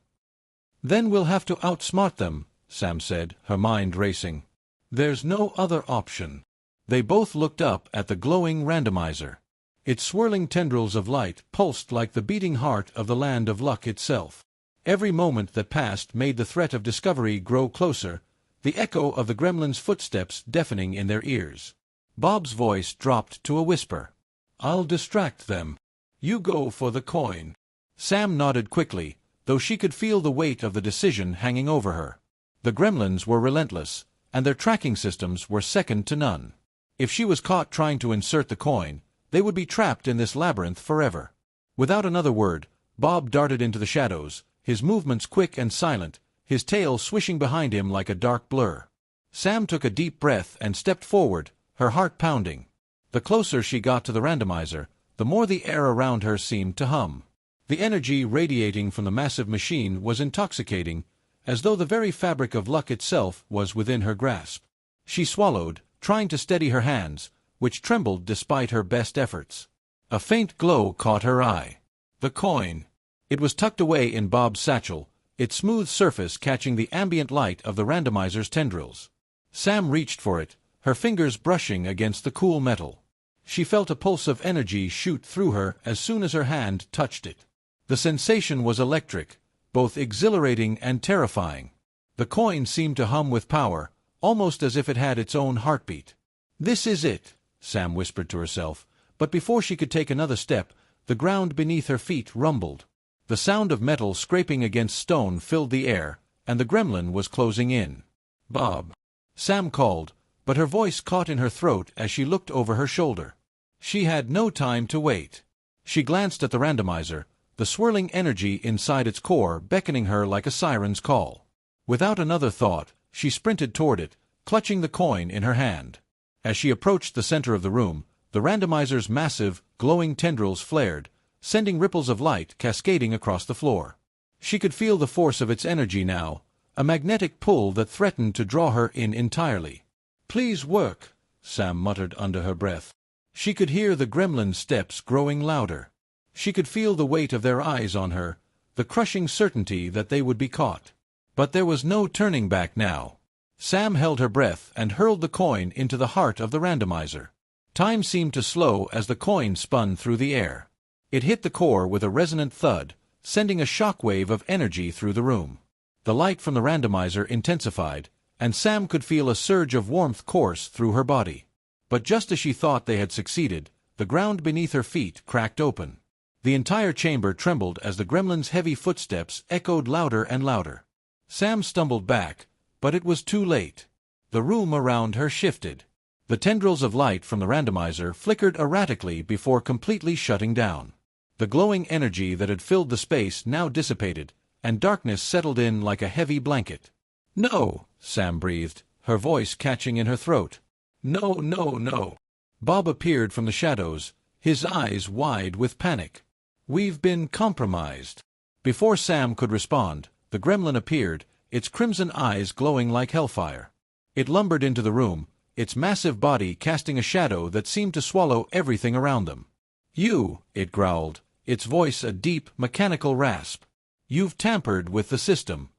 "Then we'll have to outsmart them," Sam said, her mind racing. "There's no other option." They both looked up at the glowing randomizer. Its swirling tendrils of light pulsed like the beating heart of the land of luck itself. Every moment that passed made the threat of discovery grow closer, the echo of the gremlins' footsteps deafening in their ears. Bob's voice dropped to a whisper. "I'll distract them. You go for the coin." Sam nodded quickly, though she could feel the weight of the decision hanging over her. The gremlins were relentless, and their tracking systems were second to none. If she was caught trying to insert the coin, they would be trapped in this labyrinth forever. Without another word, Bob darted into the shadows, his movements quick and silent, his tail swishing behind him like a dark blur. Sam took a deep breath and stepped forward, her heart pounding. The closer she got to the randomizer, the more the air around her seemed to hum. The energy radiating from the massive machine was intoxicating, as though the very fabric of luck itself was within her grasp. She swallowed, trying to steady her hands, which trembled despite her best efforts. A faint glow caught her eye. The coin. It was tucked away in Bob's satchel, its smooth surface catching the ambient light of the randomizer's tendrils. Sam reached for it, her fingers brushing against the cool metal. She felt a pulse of energy shoot through her as soon as her hand touched it. The sensation was electric, both exhilarating and terrifying. The coin seemed to hum with power, almost as if it had its own heartbeat. "This is it," Sam whispered to herself, but before she could take another step, the ground beneath her feet rumbled. The sound of metal scraping against stone filled the air, and the gremlin was closing in. "Bob," Sam called, but her voice caught in her throat as she looked over her shoulder. She had no time to wait. She glanced at the randomizer, the swirling energy inside its core beckoning her like a siren's call. Without another thought, she sprinted toward it, clutching the coin in her hand. As she approached the center of the room, the randomizer's massive, glowing tendrils flared, sending ripples of light cascading across the floor. She could feel the force of its energy now, a magnetic pull that threatened to draw her in entirely. "Please work," Sam muttered under her breath. She could hear the gremlin's steps growing louder. She could feel the weight of their eyes on her, the crushing certainty that they would be caught. But there was no turning back now. Sam held her breath and hurled the coin into the heart of the randomizer. Time seemed to slow as the coin spun through the air. It hit the core with a resonant thud, sending a shockwave of energy through the room. The light from the randomizer intensified, and Sam could feel a surge of warmth course through her body. But just as she thought they had succeeded, the ground beneath her feet cracked open. The entire chamber trembled as the gremlin's heavy footsteps echoed louder and louder. Sam stumbled back, but it was too late. The room around her shifted. The tendrils of light from the randomizer flickered erratically before completely shutting down. The glowing energy that had filled the space now dissipated, and darkness settled in like a heavy blanket. "No," Sam breathed, her voice catching in her throat. "No, no, no." Bob appeared from the shadows, his eyes wide with panic. "We've been compromised." Before Sam could respond, the gremlin appeared, its crimson eyes glowing like hellfire. It lumbered into the room, its massive body casting a shadow that seemed to swallow everything around them. "You," it growled, its voice a deep, mechanical rasp. "You've tampered with the system."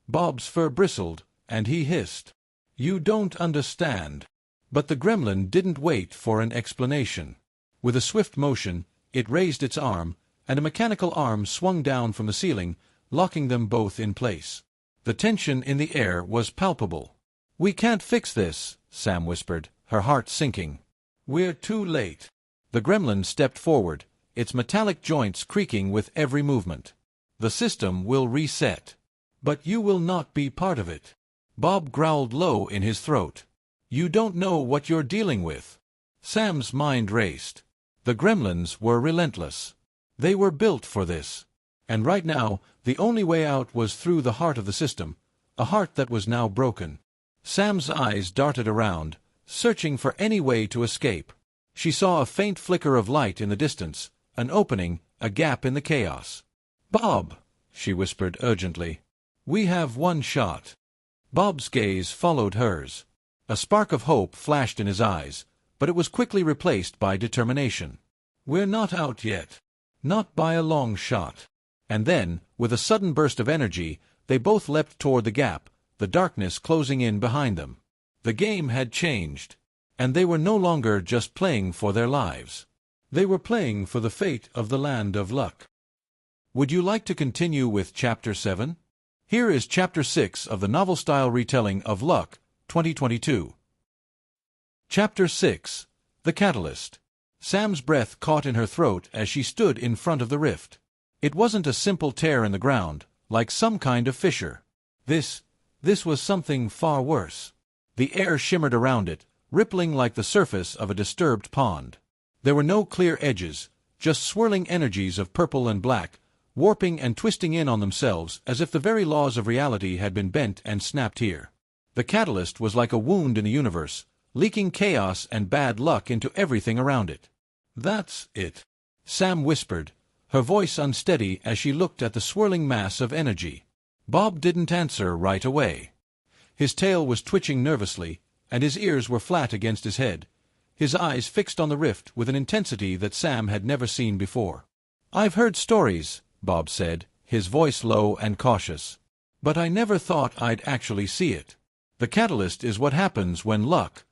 Bob's fur bristled, and he hissed, "You don't understand." But the gremlin didn't wait for an explanation. With a swift motion, it raised its arm, and a mechanical arm swung down from the ceiling, locking them both in place. The tension in the air was palpable. "We can't fix this," Sam whispered, her heart sinking. "We're too late." The gremlin stepped forward, its metallic joints creaking with every movement. "The system will reset. But you will not be part of it." Bob growled low in his throat. "You don't know what you're dealing with." Sam's mind raced. The gremlins were relentless. They were built for this. And right now, the only way out was through the heart of the system, a heart that was now broken. Sam's eyes darted around, searching for any way to escape. She saw a faint flicker of light in the distance, an opening, a gap in the chaos. "Bob," she whispered urgently, "we have one shot." Bob's gaze followed hers. A spark of hope flashed in his eyes, but it was quickly replaced by determination. "We're not out yet. Not by a long shot." And then, with a sudden burst of energy, they both leapt toward the gap, the darkness closing in behind them. The game had changed, and they were no longer just playing for their lives. They were playing for the fate of the Land of Luck. Would you like to continue with Chapter 7? Here is Chapter 6 of the novel-style retelling of Luck, 2022. Chapter 6. The Catalyst. Sam's breath caught in her throat as she stood in front of the rift. It wasn't a simple tear in the ground, like some kind of fissure. This was something far worse. The air shimmered around it, rippling like the surface of a disturbed pond. There were no clear edges, just swirling energies of purple and black, warping and twisting in on themselves as if the very laws of reality had been bent and snapped here. The catalyst was like a wound in the universe, leaking chaos and bad luck into everything around it. "That's it," Sam whispered, her voice unsteady as she looked at the swirling mass of energy. Bob didn't answer right away. His tail was twitching nervously, and his ears were flat against his head, his eyes fixed on the rift with an intensity that Sam had never seen before. "I've heard stories," Bob said, his voice low and cautious. "But I never thought I'd actually see it. The catalyst is what happens when luck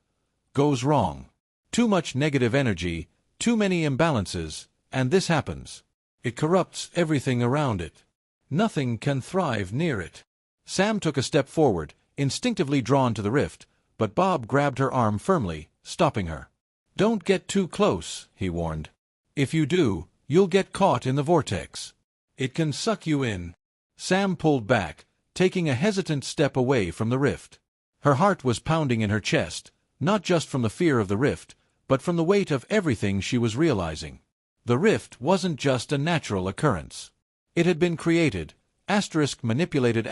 goes wrong. Too much negative energy, too many imbalances, and this happens. It corrupts everything around it. Nothing can thrive near it." Sam took a step forward, instinctively drawn to the rift, but Bob grabbed her arm firmly, stopping her. "Don't get too close," he warned. "If you do, you'll get caught in the vortex. It can suck you in." Sam pulled back, taking a hesitant step away from the rift. Her heart was pounding in her chest, not just from the fear of the rift, but from the weight of everything she was realizing. The rift wasn't just a natural occurrence. It had been created, manipulated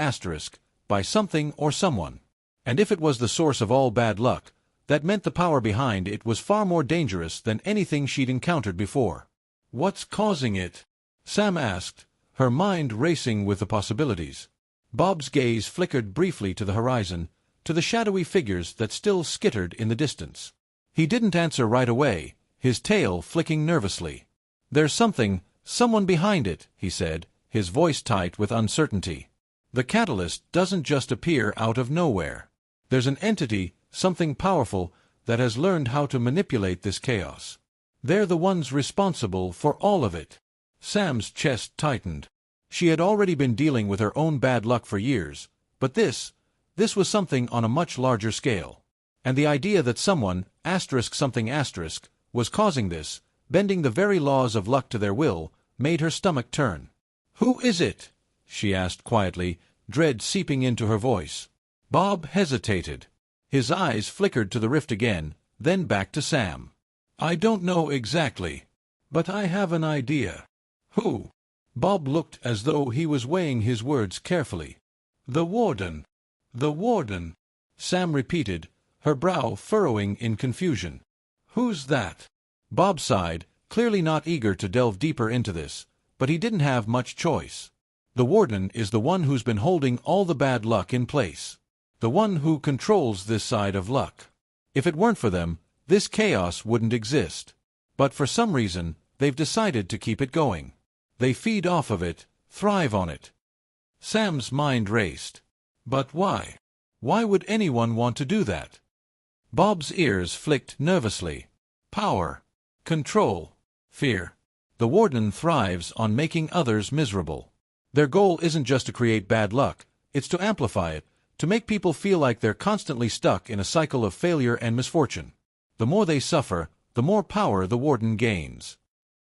by something or someone. And if it was the source of all bad luck, that meant the power behind it was far more dangerous than anything she'd encountered before. "What's causing it?" Sam asked, her mind racing with the possibilities. Bob's gaze flickered briefly to the horizon, to the shadowy figures that still skittered in the distance. He didn't answer right away, his tail flicking nervously. "There's someone behind it," he said, his voice tight with uncertainty. "The catalyst doesn't just appear out of nowhere. There's an entity, something powerful, that has learned how to manipulate this chaos. They're the ones responsible for all of it." Sam's chest tightened. She had already been dealing with her own bad luck for years, but this was something on a much larger scale. And the idea that someone, was causing this, bending the very laws of luck to their will, made her stomach turn. "Who is it?" she asked quietly, dread seeping into her voice. Bob hesitated. His eyes flickered to the rift again, then back to Sam. "I don't know exactly, but I have an idea." "Who?" Bob looked as though he was weighing his words carefully. "The Warden." "The Warden," Sam repeated, her brow furrowing in confusion. "Who's that?" Bob sighed, clearly not eager to delve deeper into this, but he didn't have much choice. The Warden is the one who's been holding all the bad luck in place. The one who controls this side of luck. If it weren't for them, this chaos wouldn't exist. But for some reason, they've decided to keep it going. They feed off of it, thrive on it. Sam's mind raced. But why? Why would anyone want to do that? Bob's ears flicked nervously. Power. Control. Fear. The Warden thrives on making others miserable. Their goal isn't just to create bad luck, it's to amplify it, to make people feel like they're constantly stuck in a cycle of failure and misfortune. The more they suffer, the more power the Warden gains.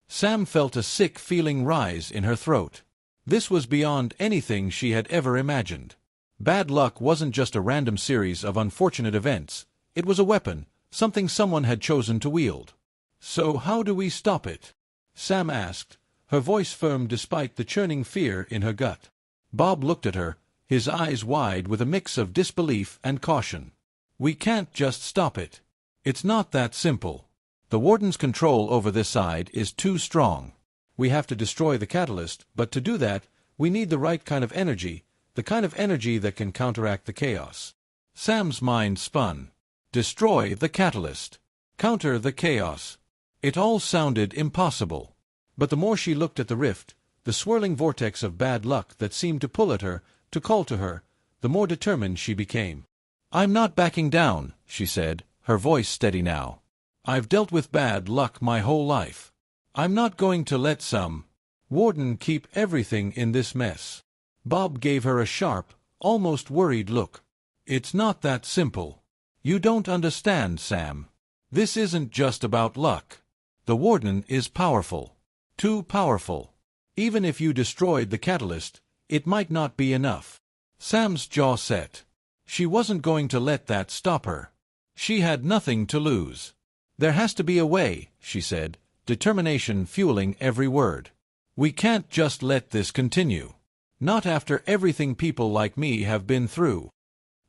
Sam felt a sick feeling rise in her throat. This was beyond anything she had ever imagined. Bad luck wasn't just a random series of unfortunate events. It was a weapon, something someone had chosen to wield. "So how do we stop it?" Sam asked, her voice firm despite the churning fear in her gut. Bob looked at her, his eyes wide with a mix of disbelief and caution. "We can't just stop it. It's not that simple. The Warden's control over this side is too strong. We have to destroy the catalyst, but to do that, we need the right kind of energy, the kind of energy that can counteract the chaos." Sam's mind spun. Destroy the catalyst. Counter the chaos. It all sounded impossible. But the more she looked at the rift, the swirling vortex of bad luck that seemed to pull at her, to call to her, the more determined she became. "I'm not backing down," she said, her voice steady now. "I've dealt with bad luck my whole life. I'm not going to let some Warden keep everything in this mess." Bob gave her a sharp, almost worried look. "It's not that simple. You don't understand, Sam. This isn't just about luck. The Warden is powerful. Too powerful. Even if you destroyed the catalyst, it might not be enough. Sam's jaw set. She wasn't going to let that stop her. She had nothing to lose. There has to be a way, she said, determination fueling every word. We can't just let this continue. Not after everything people like me have been through.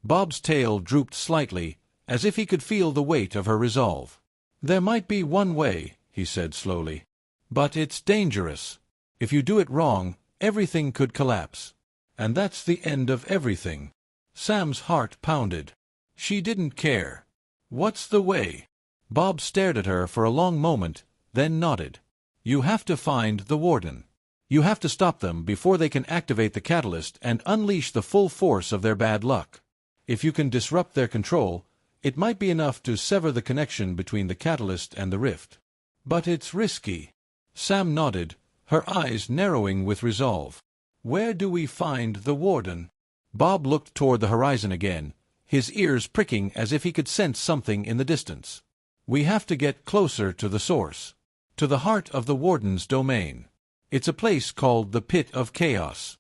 Bob's tail drooped slightly, as if he could feel the weight of her resolve. There might be one way, he said slowly. But it's dangerous. If you do it wrong, everything could collapse. And that's the end of everything. Sam's heart pounded. She didn't care. What's the way? Bob stared at her for a long moment, then nodded. You have to find the Warden. You have to stop them before they can activate the catalyst and unleash the full force of their bad luck. If you can disrupt their control, it might be enough to sever the connection between the catalyst and the rift. But it's risky. Sam nodded, her eyes narrowing with resolve. Where do we find the Warden? Bob looked toward the horizon again, his ears pricking as if he could sense something in the distance. We have to get closer to the source, to the heart of the Warden's domain. It's a place called the Pit of Chaos.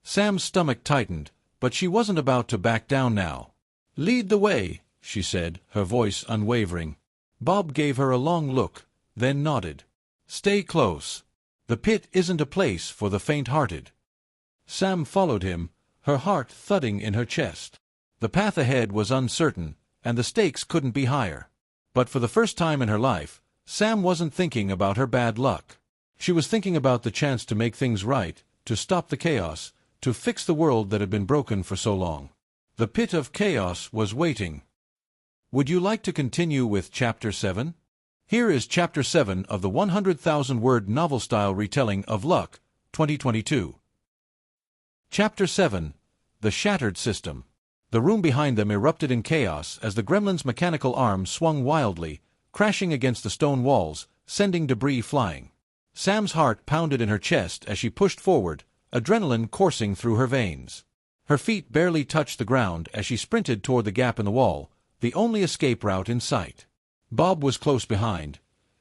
Sam's stomach tightened, but she wasn't about to back down now. Lead the way, she said, her voice unwavering. Bob gave her a long look, then nodded. Stay close. The pit isn't a place for the faint-hearted. Sam followed him, her heart thudding in her chest. The path ahead was uncertain, and the stakes couldn't be higher. But for the first time in her life, Sam wasn't thinking about her bad luck. She was thinking about the chance to make things right, to stop the chaos, to fix the world that had been broken for so long. The Pit of Chaos was waiting. Would you like to continue with Chapter 7? Here is Chapter 7 of the 100,000-word novel-style retelling of Luck, 2022. Chapter 7. The Shattered System. The room behind them erupted in chaos as the gremlin's mechanical arm swung wildly, crashing against the stone walls, sending debris flying. Sam's heart pounded in her chest as she pushed forward, adrenaline coursing through her veins. Her feet barely touched the ground as she sprinted toward the gap in the wall, the only escape route in sight. Bob was close behind,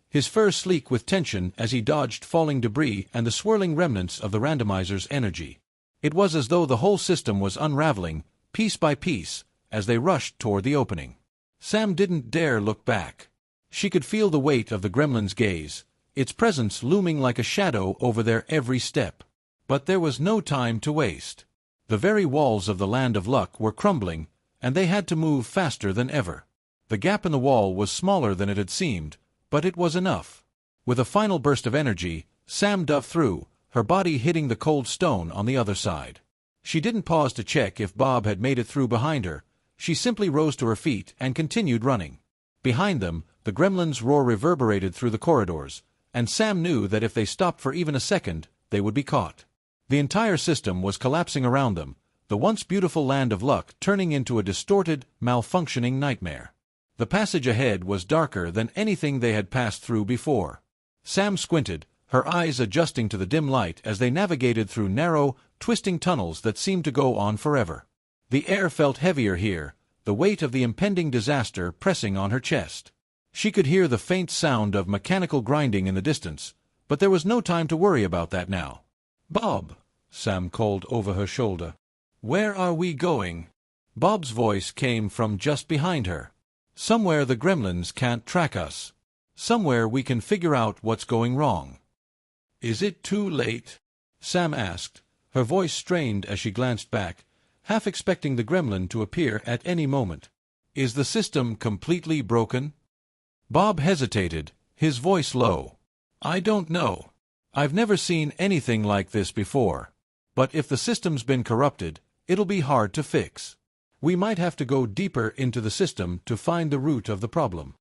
his fur sleek with tension as he dodged falling debris and the swirling remnants of the randomizer's energy. It was as though the whole system was unraveling, piece by piece, as they rushed toward the opening. Sam didn't dare look back. She could feel the weight of the gremlin's gaze, its presence looming like a shadow over their every step. But there was no time to waste. The very walls of the Land of Luck were crumbling, and they had to move faster than ever. The gap in the wall was smaller than it had seemed, but it was enough. With a final burst of energy, Sam dove through, her body hitting the cold stone on the other side. She didn't pause to check if Bob had made it through behind her. She simply rose to her feet and continued running. Behind them, the gremlin's roar reverberated through the corridors, and Sam knew that if they stopped for even a second, they would be caught. The entire system was collapsing around them, the once beautiful Land of Luck turning into a distorted, malfunctioning nightmare. The passage ahead was darker than anything they had passed through before. Sam squinted, her eyes adjusting to the dim light as they navigated through narrow, twisting tunnels that seemed to go on forever. The air felt heavier here, the weight of the impending disaster pressing on her chest. She could hear the faint sound of mechanical grinding in the distance, but there was no time to worry about that now. "Bob," Sam called over her shoulder. "Where are we going?" Bob's voice came from just behind her. "Somewhere the gremlins can't track us. Somewhere we can figure out what's going wrong." "Is it too late?" Sam asked, her voice strained as she glanced back, half expecting the gremlin to appear at any moment. "Is the system completely broken?" Bob hesitated, his voice low. "I don't know. I've never seen anything like this before. But if the system's been corrupted, it'll be hard to fix. We might have to go deeper into the system to find the root of the problem."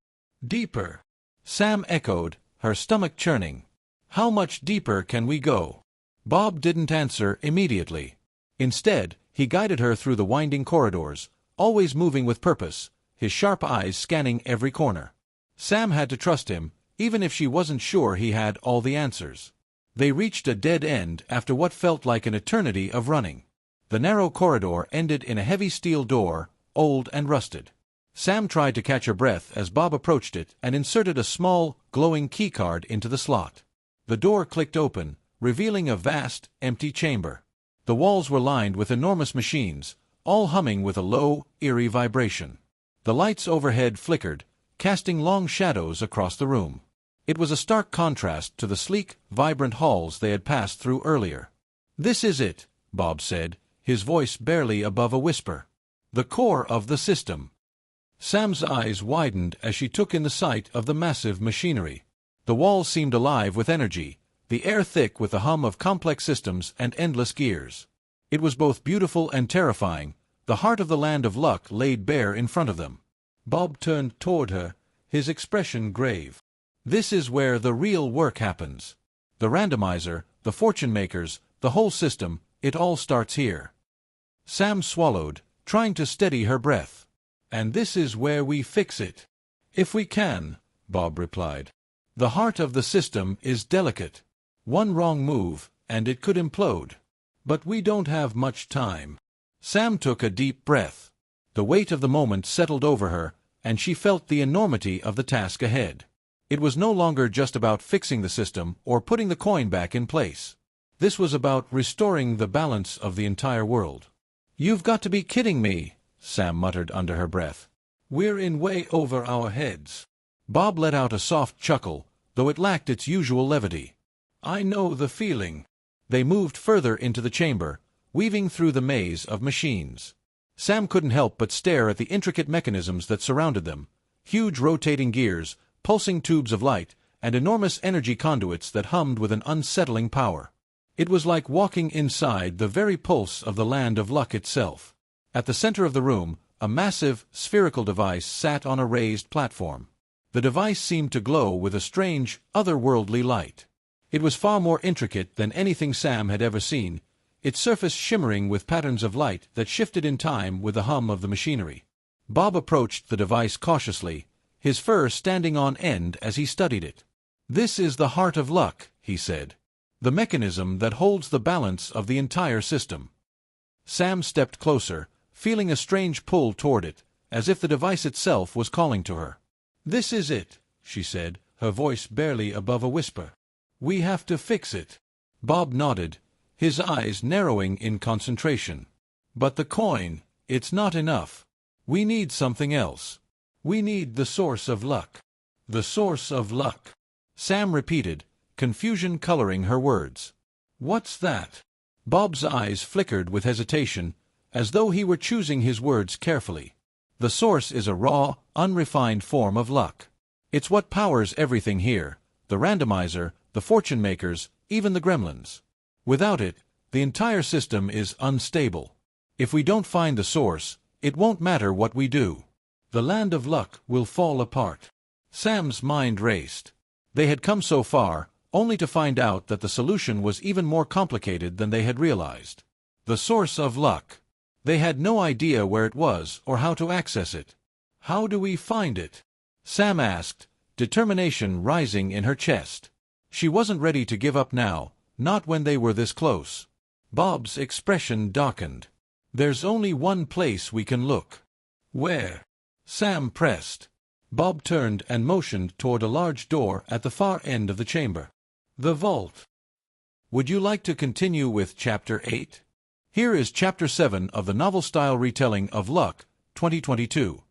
"Deeper?" Sam echoed, her stomach churning. "How much deeper can we go?" Bob didn't answer immediately. Instead, he guided her through the winding corridors, always moving with purpose, his sharp eyes scanning every corner. Sam had to trust him, even if she wasn't sure he had all the answers. They reached a dead end after what felt like an eternity of running. The narrow corridor ended in a heavy steel door, old and rusted. Sam tried to catch her breath as Bob approached it and inserted a small, glowing keycard into the slot. The door clicked open, revealing a vast, empty chamber. The walls were lined with enormous machines, all humming with a low, eerie vibration. The lights overhead flickered, casting long shadows across the room. It was a stark contrast to the sleek, vibrant halls they had passed through earlier. "This is it," Bob said, his voice barely above a whisper. "The core of the system." Sam's eyes widened as she took in the sight of the massive machinery. The walls seemed alive with energy, the air thick with the hum of complex systems and endless gears. It was both beautiful and terrifying, the heart of the Land of Luck laid bare in front of them. Bob turned toward her, his expression grave. "This is where the real work happens. The randomizer, the fortune makers, the whole system, it all starts here." Sam swallowed, trying to steady her breath. "And this is where we fix it." "If we can," Bob replied. "The heart of the system is delicate. One wrong move, and it could implode. But we don't have much time." Sam took a deep breath. The weight of the moment settled over her, and she felt the enormity of the task ahead. It was no longer just about fixing the system or putting the coin back in place. This was about restoring the balance of the entire world. "You've got to be kidding me," Sam muttered under her breath. "We're in way over our heads." Bob let out a soft chuckle, though it lacked its usual levity. "I know the feeling." They moved further into the chamber, weaving through the maze of machines. Sam couldn't help but stare at the intricate mechanisms that surrounded them, huge rotating gears, pulsing tubes of light, and enormous energy conduits that hummed with an unsettling power. It was like walking inside the very pulse of the Land of Luck itself. At the center of the room, a massive, spherical device sat on a raised platform. The device seemed to glow with a strange, otherworldly light. It was far more intricate than anything Sam had ever seen, its surface shimmering with patterns of light that shifted in time with the hum of the machinery. Bob approached the device cautiously, his fur standing on end as he studied it. "This is the heart of luck," he said. "The mechanism that holds the balance of the entire system." Sam stepped closer, feeling a strange pull toward it, as if the device itself was calling to her. "This is it," she said, her voice barely above a whisper. "We have to fix it." Bob nodded, his eyes narrowing in concentration. "But the coin, it's not enough. We need something else. We need the source of luck." "The source of luck," Sam repeated, confusion coloring her words. "What's that?" Bob's eyes flickered with hesitation, as though he were choosing his words carefully. "The source is a raw, unrefined form of luck. It's what powers everything here, the randomizer, the fortune makers, even the gremlins. Without it, the entire system is unstable. If we don't find the source, it won't matter what we do. The Land of Luck will fall apart." Sam's mind raced. They had come so far, only to find out that the solution was even more complicated than they had realized. The source of luck. They had no idea where it was or how to access it. "How do we find it?" Sam asked, determination rising in her chest. She wasn't ready to give up now, not when they were this close. Bob's expression darkened. "There's only one place we can look." "Where?" Sam pressed. Bob turned and motioned toward a large door at the far end of the chamber. "The vault." Would you like to continue with Chapter 8? Here is Chapter 7 of the novel-style retelling of Luck, 2022.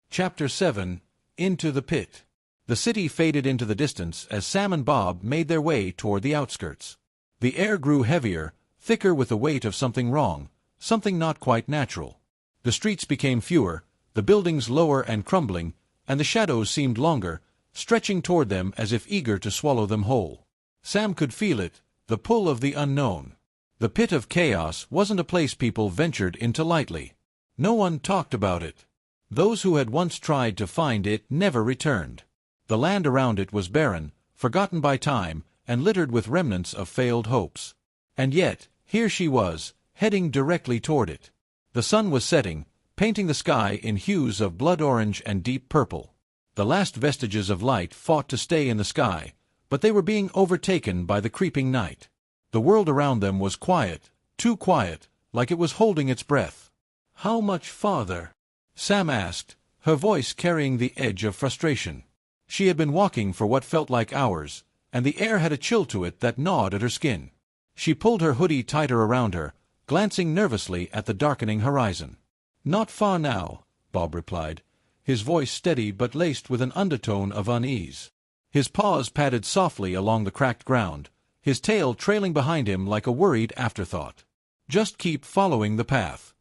Chapter 7, Into the Pit. The city faded into the distance as Sam and Bob made their way toward the outskirts. The air grew heavier, thicker with the weight of something wrong, something not quite natural. The streets became fewer, the buildings lower and crumbling, and the shadows seemed longer, stretching toward them as if eager to swallow them whole. Sam could feel it, the pull of the unknown. The pit of chaos wasn't a place people ventured into lightly. No one talked about it. Those who had once tried to find it never returned. The land around it was barren, forgotten by time, and littered with remnants of failed hopes. And yet, here she was, heading directly toward it. The sun was setting, painting the sky in hues of blood orange and deep purple. The last vestiges of light fought to stay in the sky, but they were being overtaken by the creeping night. The world around them was quiet, too quiet, like it was holding its breath. "How much farther?" Sam asked, her voice carrying the edge of frustration. She had been walking for what felt like hours, and the air had a chill to it that gnawed at her skin. She pulled her hoodie tighter around her, glancing nervously at the darkening horizon. "Not far now," Bob replied, his voice steady but laced with an undertone of unease. His paws padded softly along the cracked ground, his tail trailing behind him like a worried afterthought. "Just keep following the path."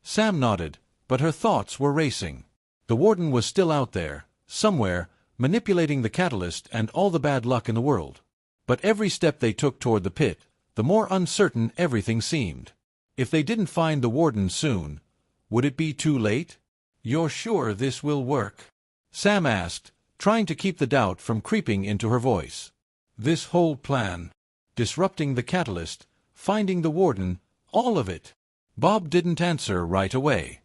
Sam nodded, but her thoughts were racing. The warden was still out there, somewhere, manipulating the catalyst and all the bad luck in the world. But every step they took toward the pit, the more uncertain everything seemed. If they didn't find the warden soon, would it be too late? "You're sure this will work?" Sam asked, trying to keep the doubt from creeping into her voice. "This whole plan, disrupting the catalyst, finding the warden, all of it?" Bob didn't answer right away.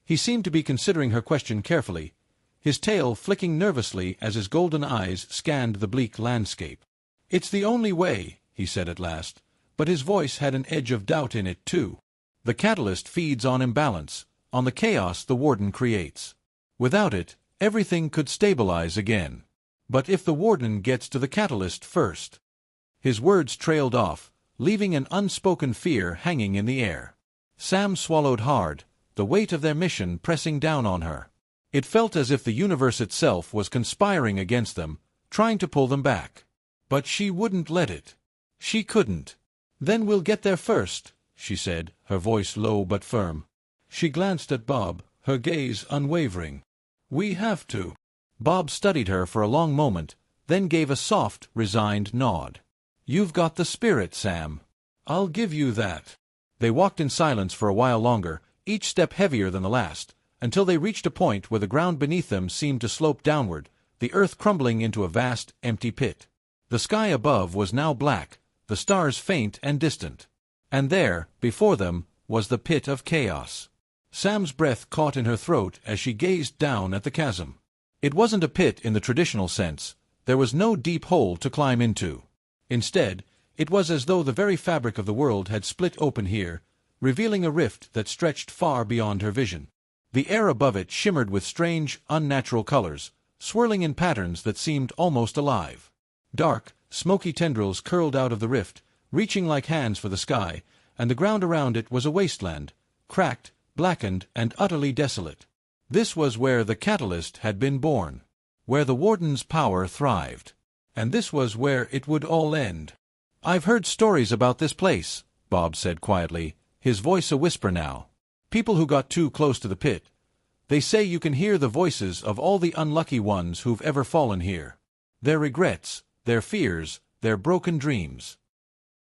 He seemed to be considering her question carefully, his tail flicking nervously as his golden eyes scanned the bleak landscape. "It's the only way," he said at last, but his voice had an edge of doubt in it too. "The catalyst feeds on imbalance, on the chaos the warden creates. Without it, everything could stabilize again. But if the warden gets to the catalyst first—" His words trailed off, leaving an unspoken fear hanging in the air. Sam swallowed hard, the weight of their mission pressing down on her. It felt as if the universe itself was conspiring against them, trying to pull them back. But she wouldn't let it. She couldn't. "Then we'll get there first," she said, her voice low but firm. She glanced at Bob, her gaze unwavering. "We have to." Bob studied her for a long moment, then gave a soft, resigned nod. "You've got the spirit, Sam. I'll give you that." They walked in silence for a while longer, each step heavier than the last, until they reached a point where the ground beneath them seemed to slope downward, the earth crumbling into a vast, empty pit. The sky above was now black, the stars faint and distant. And there, before them, was the pit of chaos. Sam's breath caught in her throat as she gazed down at the chasm. It wasn't a pit in the traditional sense. There was no deep hole to climb into. Instead, it was as though the very fabric of the world had split open here, revealing a rift that stretched far beyond her vision. The air above it shimmered with strange, unnatural colors, swirling in patterns that seemed almost alive. Dark, smoky tendrils curled out of the rift, reaching like hands for the sky, and the ground around it was a wasteland, cracked, blackened, and utterly desolate. This was where the catalyst had been born, where the warden's power thrived. And this was where it would all end. "I've heard stories about this place," Bob said quietly, his voice a whisper now. "People who got too close to the pit. They say you can hear the voices of all the unlucky ones who've ever fallen here. Their regrets, their fears, their broken dreams."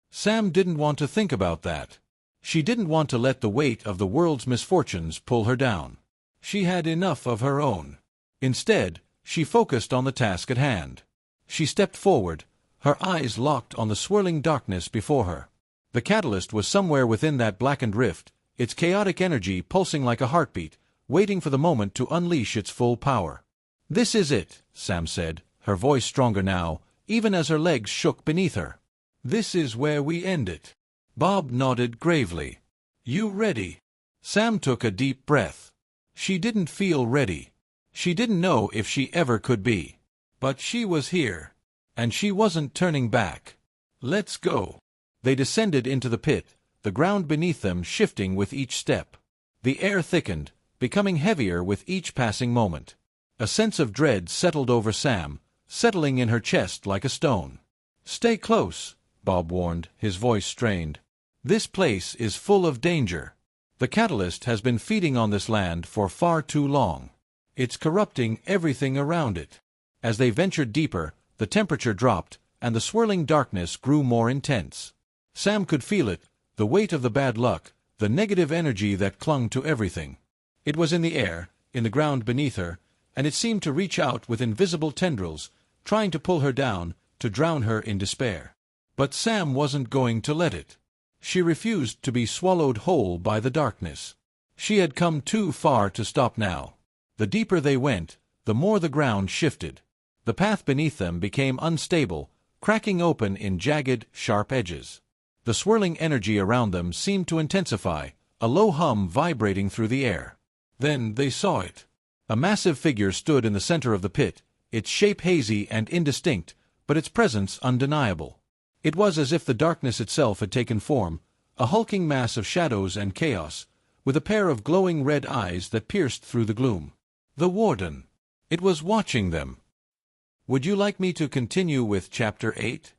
Sam didn't want to think about that. She didn't want to let the weight of the world's misfortunes pull her down. She had enough of her own. Instead, she focused on the task at hand. She stepped forward, her eyes locked on the swirling darkness before her. The catalyst was somewhere within that blackened rift, its chaotic energy pulsing like a heartbeat, waiting for the moment to unleash its full power. "This is it," Sam said, her voice stronger now, even as her legs shook beneath her. "This is where we end it." Bob nodded gravely. "You ready?" Sam took a deep breath. She didn't feel ready. She didn't know if she ever could be. But she was here. And she wasn't turning back. "Let's go." They descended into the pit, the ground beneath them shifting with each step. The air thickened, becoming heavier with each passing moment. A sense of dread settled over Sam, settling in her chest like a stone. "Stay close," Bob warned, his voice strained. "This place is full of danger. The catalyst has been feeding on this land for far too long. It's corrupting everything around it." As they ventured deeper, the temperature dropped, and the swirling darkness grew more intense. Sam could feel it, the weight of the bad luck, the negative energy that clung to everything. It was in the air, in the ground beneath her, and it seemed to reach out with invisible tendrils, trying to pull her down, to drown her in despair. But Sam wasn't going to let it. She refused to be swallowed whole by the darkness. She had come too far to stop now. The deeper they went, the more the ground shifted. The path beneath them became unstable, cracking open in jagged, sharp edges. The swirling energy around them seemed to intensify, a low hum vibrating through the air. Then they saw it. A massive figure stood in the center of the pit, its shape hazy and indistinct, but its presence undeniable. It was as if the darkness itself had taken form, a hulking mass of shadows and chaos, with a pair of glowing red eyes that pierced through the gloom. The warden. It was watching them. Would you like me to continue with Chapter 8?